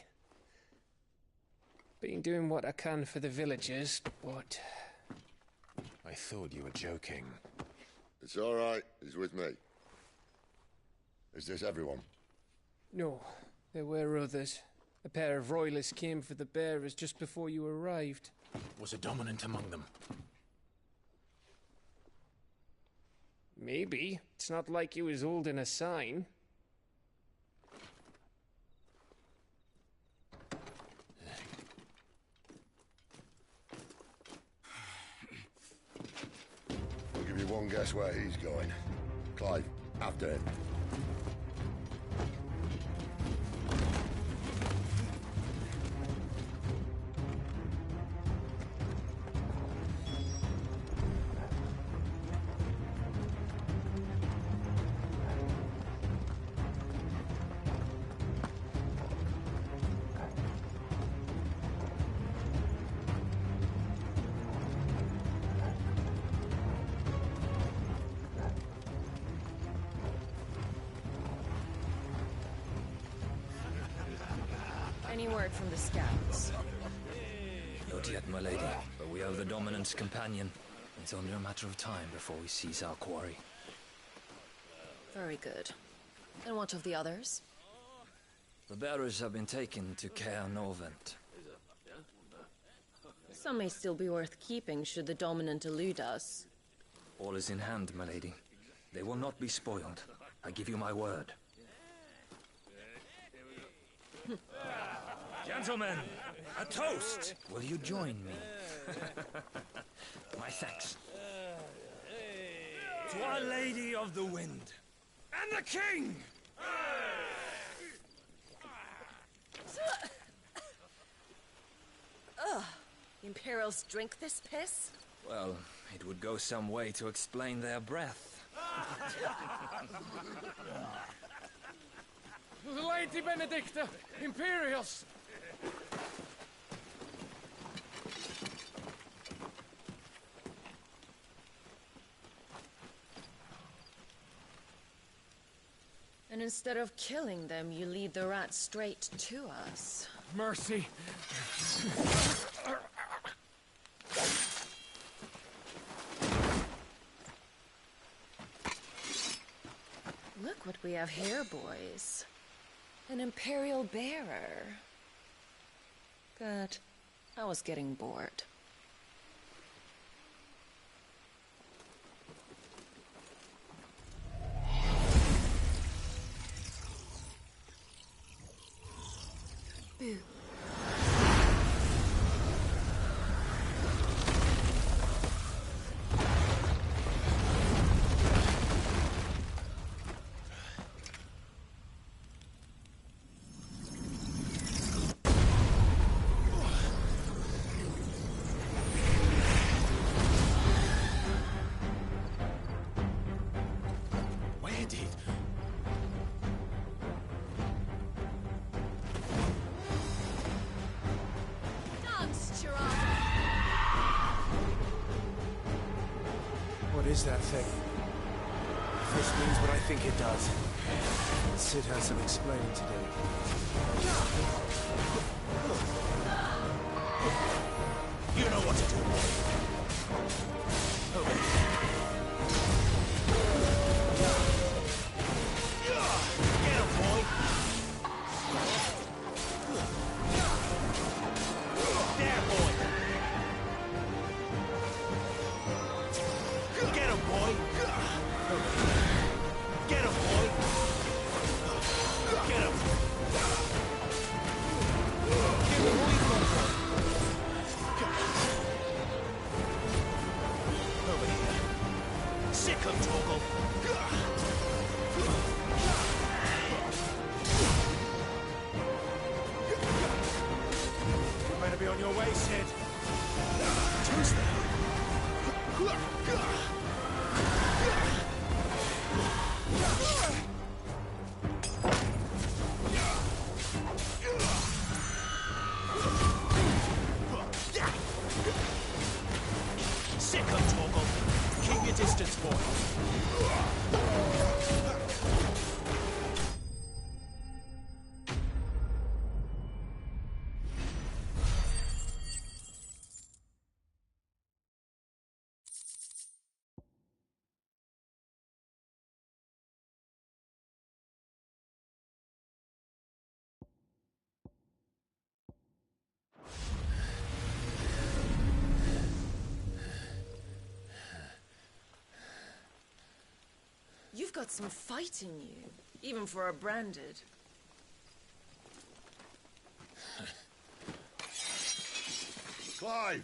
Been doing what I can for the villagers, but... I thought you were joking. It's all right. He's with me. Is this everyone? No, there were others. A pair of royalists came for the bearers just before you arrived. Was a dominant among them? Maybe. It's not like he was holding a sign. I'll give you one guess where he's going. Clive, after him. Any word from the scouts? Not yet, my lady, but we have the Dominant's companion. It's only a matter of time before we seize our quarry. Very good. And what of the others? The bearers have been taken to Caer Norvent. Some may still be worth keeping should the Dominant elude us. All is in hand, my lady. They will not be spoiled. I give you my word. Gentlemen, a toast! Will you join me? My thanks. To Our Lady of the Wind and the King! Ugh. The Imperials drink this piss? Well, it would go some way to explain their breath. Lady Benedicta! Imperials! And instead of killing them, you lead the rats straight to us. Mercy! Look what we have here, boys. An Imperial bearer. Good. I was getting bored. Boo. What is that thing? If this means what I think it does, Sid has some explaining to do. You know what to do. Get him, boy! There, boy! Get him, boy! Get him, boy! Get him! Give him what he's got. Over here. Sick him, Torgal! You better be on your way, Sid. Who's there? Sick of Torgal. Keep your distance, boy. You've got some fight in you, even for a branded. Clive!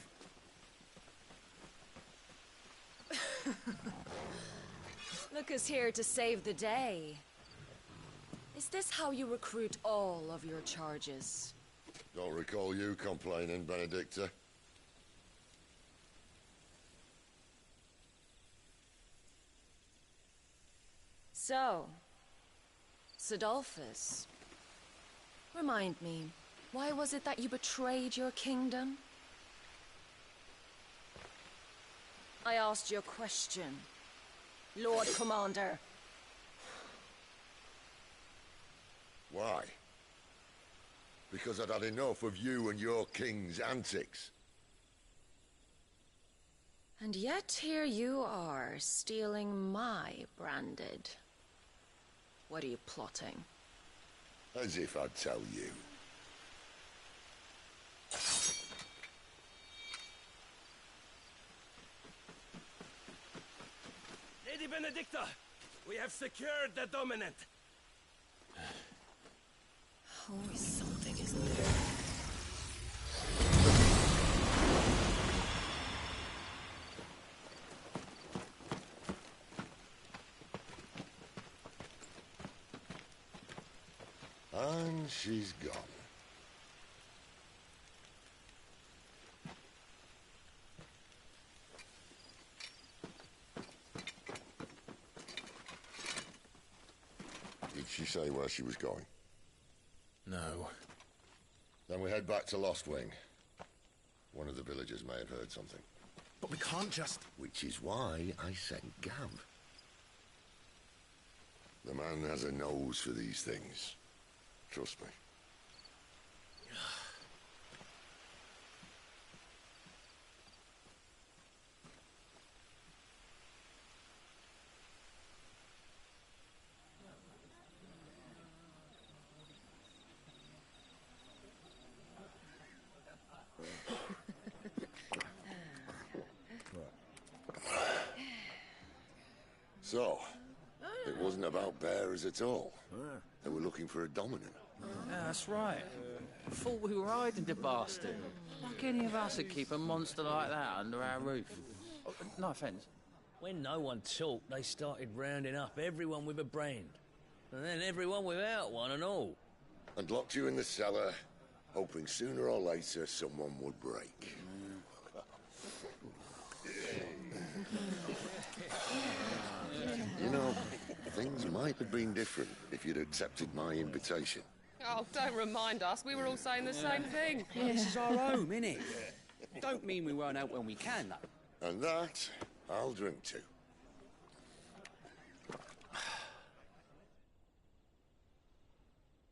Lucas here to save the day. Is this how you recruit all of your charges? Don't recall you complaining, Benedicta. So, Sidolphus, remind me, why was it that you betrayed your kingdom? I asked you a question, Lord Commander. Why? Because I'd had enough of you and your king's antics. And yet here you are, stealing my branded. What are you plotting? As if I'd tell you. Lady Benedicta, we have secured the dominant. Always something, isn't there? And she's gone. Did she say where she was going? No. Then we head back to Lost Wing. One of the villagers may have heard something. But we can't just... Which is why I sent Gav. The man has a nose for these things. Trust me. So, it wasn't about bearers at all. They were looking for a dominant. Yeah, that's right. Thought we were hiding the bastard. Like any of us would keep a monster like that under our roof. Oh, no offence. When no one talked, they started rounding up everyone with a brand. And then everyone without one and all. And locked you in the cellar, hoping sooner or later someone would break. You know, things might have been different if you'd accepted my invitation. Oh, don't remind us. We were all saying the same thing. Yeah, this is our home, innit? Don't mean we won't out when we can, though. And that, I'll drink to.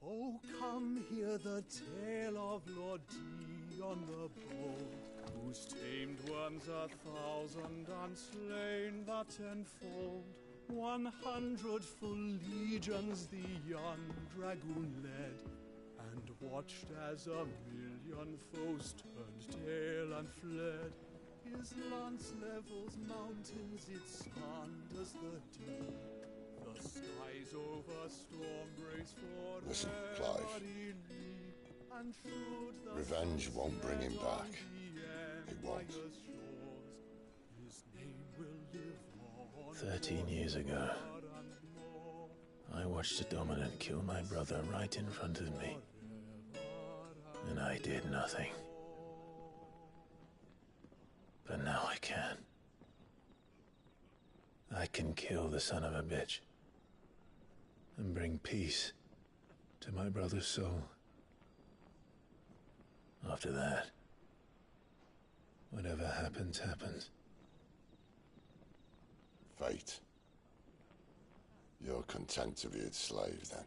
Oh, come hear the tale of Lord Dion the Bold, whose tamed ones 1,000 and slain the tenfold. 100 full legions the young dragoon led, and watched as 1,000,000 foes turned tail and fled. His lance levels mountains, it slanders the deep. The skies over storm breaks for Listen, Clive. and should the Revenge won't bring him back. It won't. his name will live on. 13 years ago, I watched a dominant kill my brother right in front of me. And I did nothing. But now I can. I can kill the son of a bitch. And bring peace to my brother's soul. After that, whatever happens, happens. Fate. You're content to be its slave, then?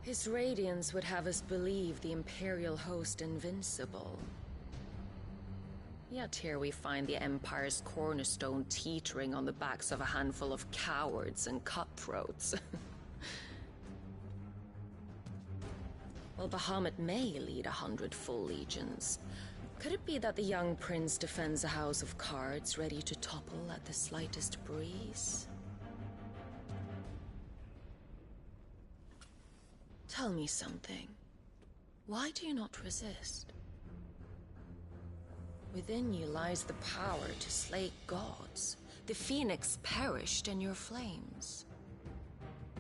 His radiance would have us believe the Imperial host invincible. Yet here we find the Empire's cornerstone teetering on the backs of a handful of cowards and cutthroats. Well, Bahamut may lead 100 full legions. Could it be that the young prince defends a house of cards ready to topple at the slightest breeze? Tell me something. Why do you not resist? Within you lies the power to slay gods. The phoenix perished in your flames.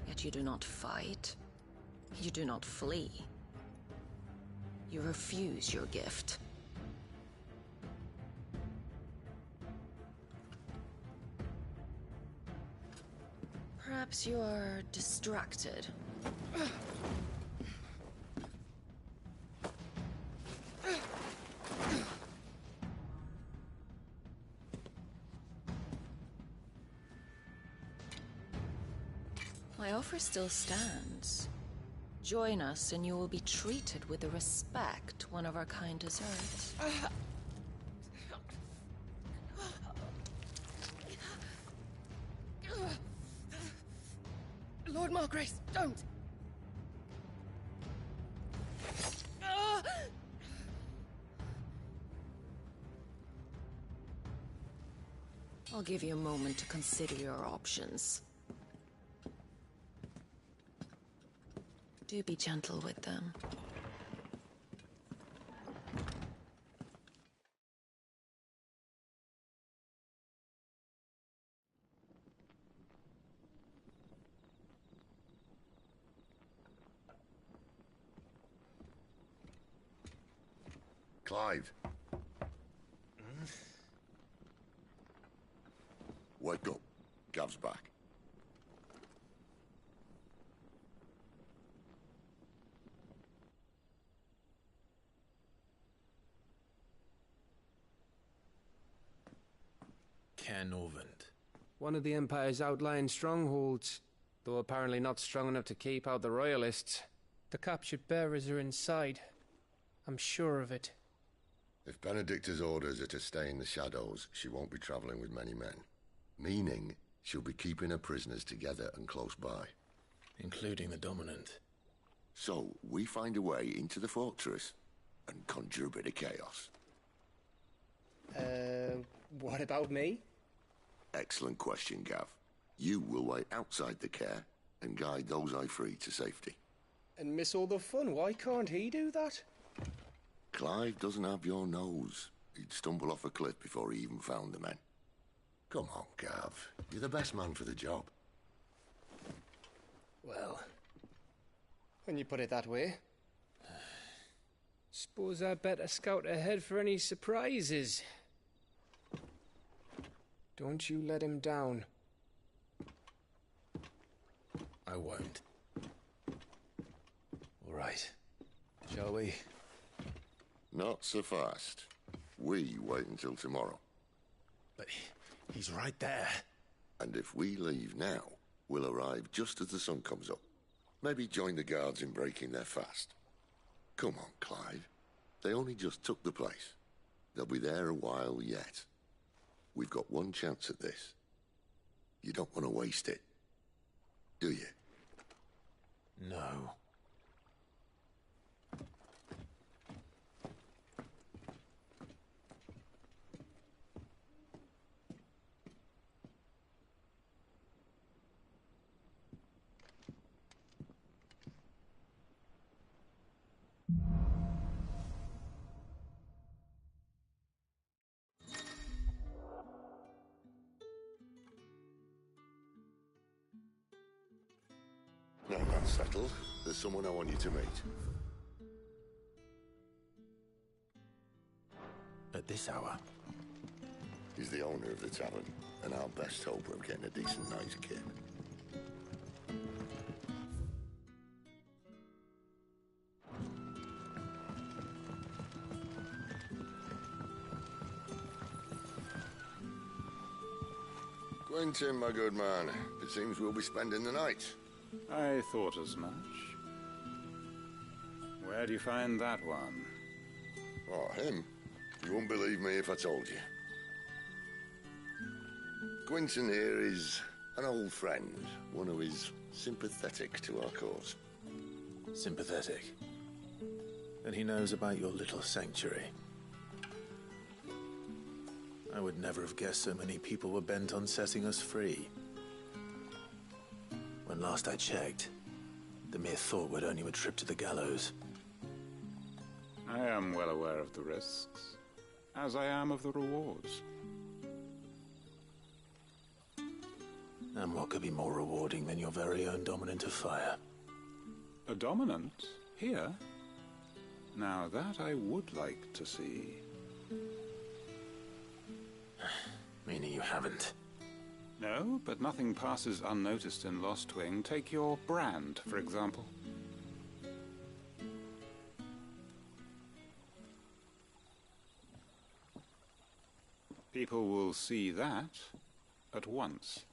Yet you do not fight. You do not flee. You refuse your gift. Perhaps you're distracted. My offer still stands. Join us and you will be treated with the respect one of our kind deserves. Lord Margrace, don't! I'll give you a moment to consider your options. Do be gentle with them. Clive. Wake up. Gav's back. Canovant. One of the Empire's outlying strongholds, though apparently not strong enough to keep out the Royalists. The captured bearers are inside. I'm sure of it. If Benedicta's orders are to stay in the shadows, she won't be traveling with many men. Meaning, she'll be keeping her prisoners together and close by. Including the Dominant. So, we find a way into the fortress and conjure a bit of chaos. What about me? Excellent question, Gav. You will wait outside the care and guide those I free to safety. And miss all the fun. Why can't he do that? Clive doesn't have your nose. He'd stumble off a cliff before he even found the men. Come on, Gav. You're the best man for the job. Well, when you put it that way. Suppose I'd better scout ahead for any surprises. Don't you let him down. I won't. All right. Shall we? Not so fast. We wait until tomorrow. But he's right there. And if we leave now, we'll arrive just as the sun comes up. Maybe join the guards in breaking their fast. Come on, Clive. They only just took the place. They'll be there a while yet. We've got one chance at this. You don't want to waste it, do you? No. Now that's settled. There's someone I want you to meet. At this hour? He's the owner of the tavern, and our best hope of getting a decent night's kip. Quentin, my good man. It seems we'll be spending the night. I thought as much. Where do you find that one? Oh, him? You wouldn't believe me if I told you. Quentin here is an old friend, one who is sympathetic to our cause. Sympathetic? Then he knows about your little sanctuary. I would never have guessed so many people were bent on setting us free. When last I checked, the mere thought would earn you a trip to the gallows. I am well aware of the risks, as I am of the rewards. And what could be more rewarding than your very own Dominant of Fire? A Dominant? Here? Now that I would like to see. Meaning you haven't? No, but nothing passes unnoticed in Lost Wing. Take your brand, for example. People will see that at once.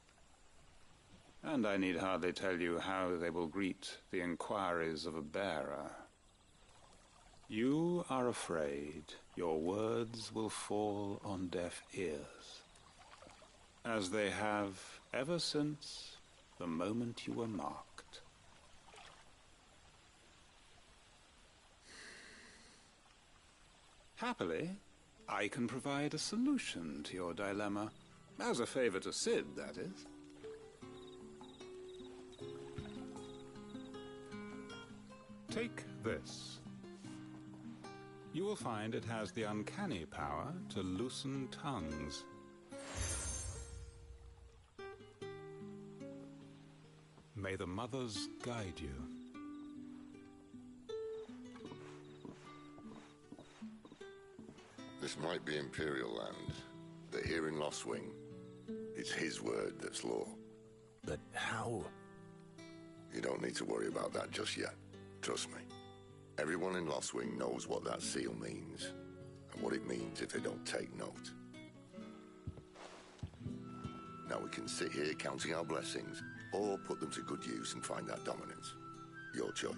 And I need hardly tell you how they will greet the inquiries of a bearer. You are afraid your words will fall on deaf ears, as they have ever since the moment you were marked. Happily, I can provide a solution to your dilemma. As a favor to Sid, that is. Take this. You will find it has the uncanny power to loosen tongues. May the mothers guide you. This might be Imperial land, but here in Lost Wing, it's his word that's law. But how? You don't need to worry about that just yet. Trust me. Everyone in Lost Wing knows what that seal means, and what it means if they don't take note. Now we can sit here counting our blessings, or put them to good use and find that dominance. Your choice.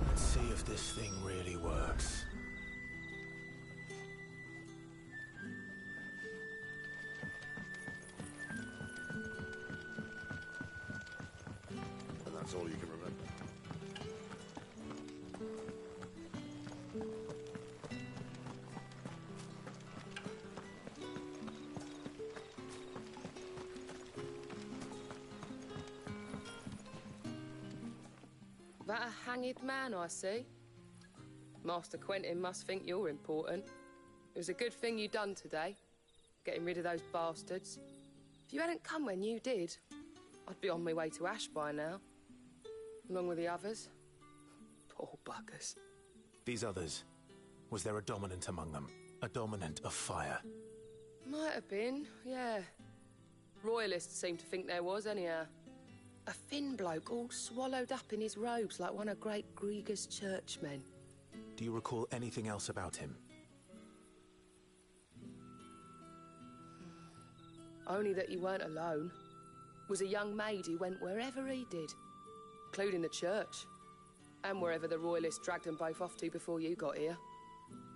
Let's see if this thing really works. And that's all you can remember. That a hanged man I see? Master Quentin must think you're important. It was a good thing you done today, getting rid of those bastards. If you hadn't come when you did, I'd be on my way to Ash by now, along with the others. Poor buggers. These others, was there a dominant among them? A dominant of fire? Might have been, yeah. Royalists seem to think there was, anyhow. A thin bloke all swallowed up in his robes like one of Great Grieger's churchmen. Do you recall anything else about him? Only that he weren't alone. Was a young maid who went wherever he did, including the church, and wherever the Royalists dragged them both off to before you got here.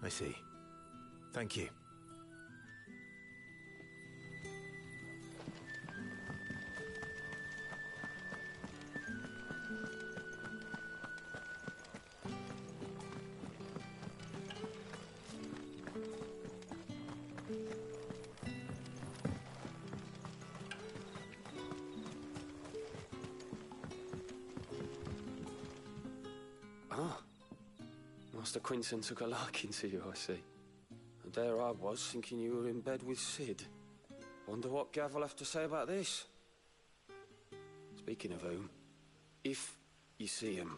I see. Thank you. Ah, Master Quinton took a liking to you, I see. And there I was, thinking you were in bed with Sid. Wonder what Gav will have to say about this. Speaking of whom, if you see him,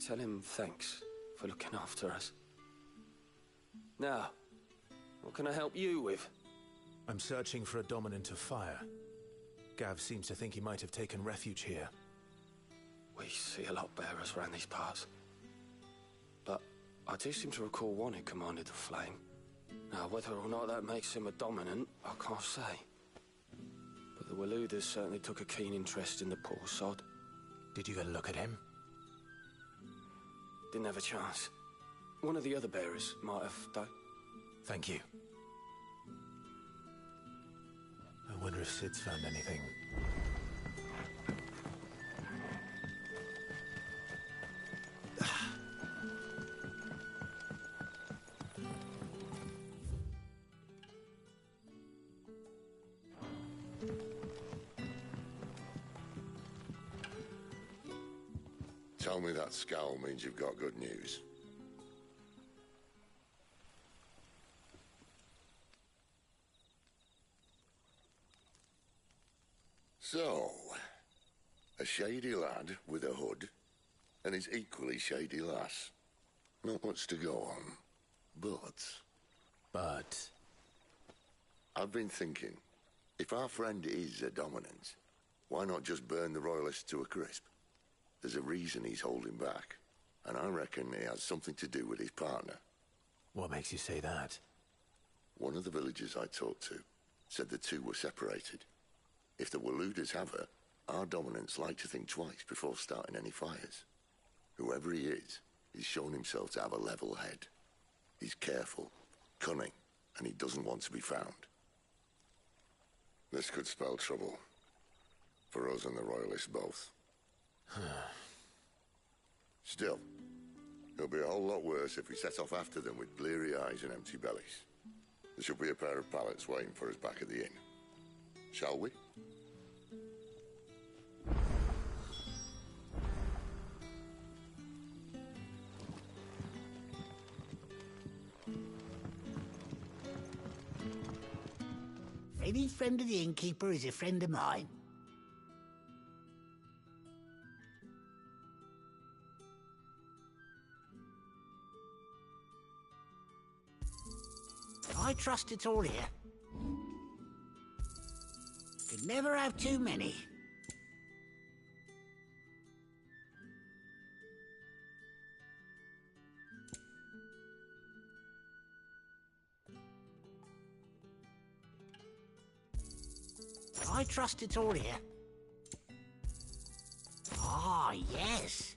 tell him thanks for looking after us. Now, what can I help you with? I'm searching for a dominant of fire. Gav seems to think he might have taken refuge here. We see a lot of bearers around these parts. But I do seem to recall one who commanded the flame. Now, whether or not that makes him a dominant, I can't say. But the Waluders certainly took a keen interest in the poor sod. Did you get a look at him? Didn't have a chance. One of the other bearers might have, though. Thank you. I wonder if Sid's found anything. Tell me that scowl means you've got good news. So, a shady lad with a hood, and his equally shady lass. Not much to go on, but... I've been thinking, if our friend is a dominant, why not just burn the Royalists to a crisp? There's a reason he's holding back, and I reckon it has something to do with his partner. What makes you say that? One of the villagers I talked to said the two were separated. If the Waluders have her, our dominants like to think twice before starting any fires. Whoever he is, he's shown himself to have a level head. He's careful, cunning, and he doesn't want to be found. This could spell trouble. For us and the Royalists both. Still, it'll be a whole lot worse if we set off after them with bleary eyes and empty bellies. There should be a pair of pallets waiting for us back at the inn. Shall we? Any friend of the innkeeper is a friend of mine. I trust it's all here. Could never have too many. I trust it's all here. Ah, yes.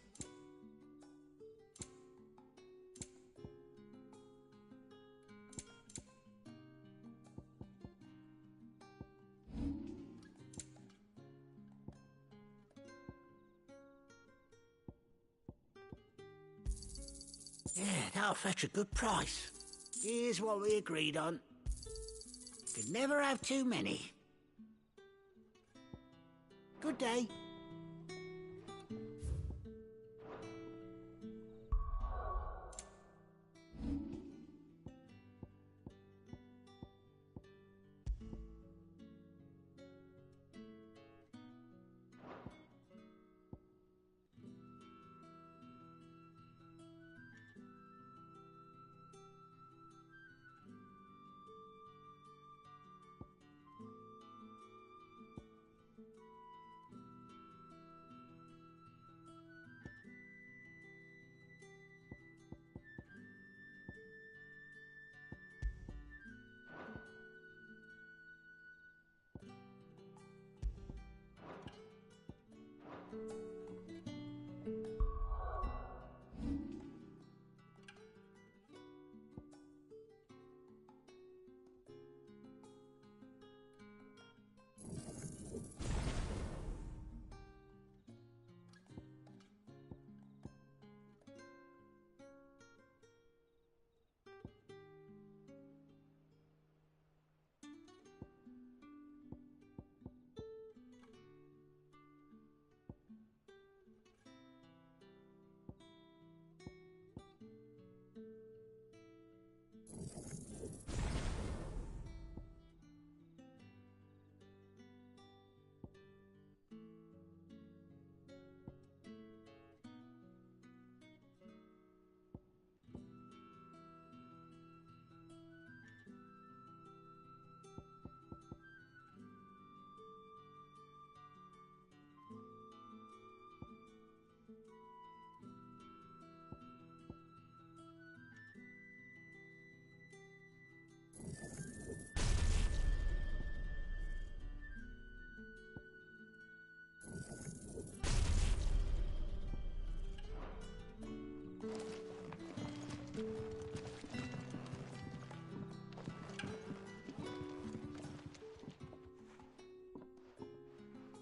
Yeah, that'll fetch a good price. Here's what we agreed on. Could never have too many. Good day.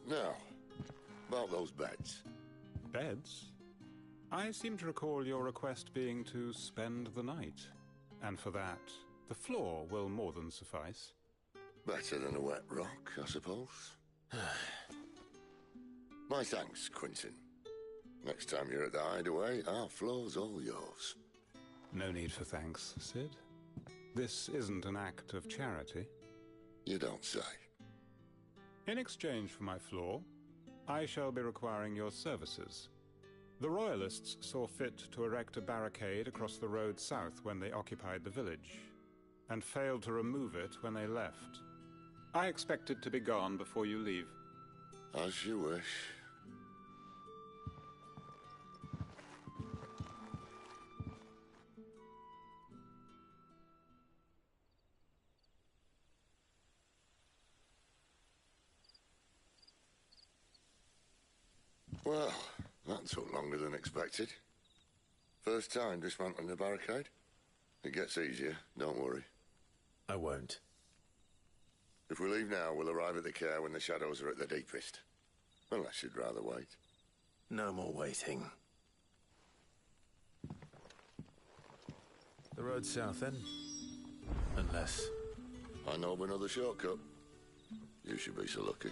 Now, about those beds. Beds? I seem to recall your request being to spend the night. And for that, the floor will more than suffice. Better than a wet rock, I suppose. My thanks, Quentin. Next time you're at the hideaway, our floor's all yours. No need for thanks, Sid. This isn't an act of charity. You don't say. In exchange for my floor, I shall be requiring your services. The Royalists saw fit to erect a barricade across the road south when they occupied the village, and failed to remove it when they left. I expect it to be gone before you leave. As you wish. Well, that took longer than expected. First time dismantling the barricade? It gets easier, don't worry. I won't. If we leave now, we'll arrive at the care when the shadows are at their deepest. Unless you'd rather wait. No more waiting. The road south, then? Unless... I know of another shortcut. You should be so lucky.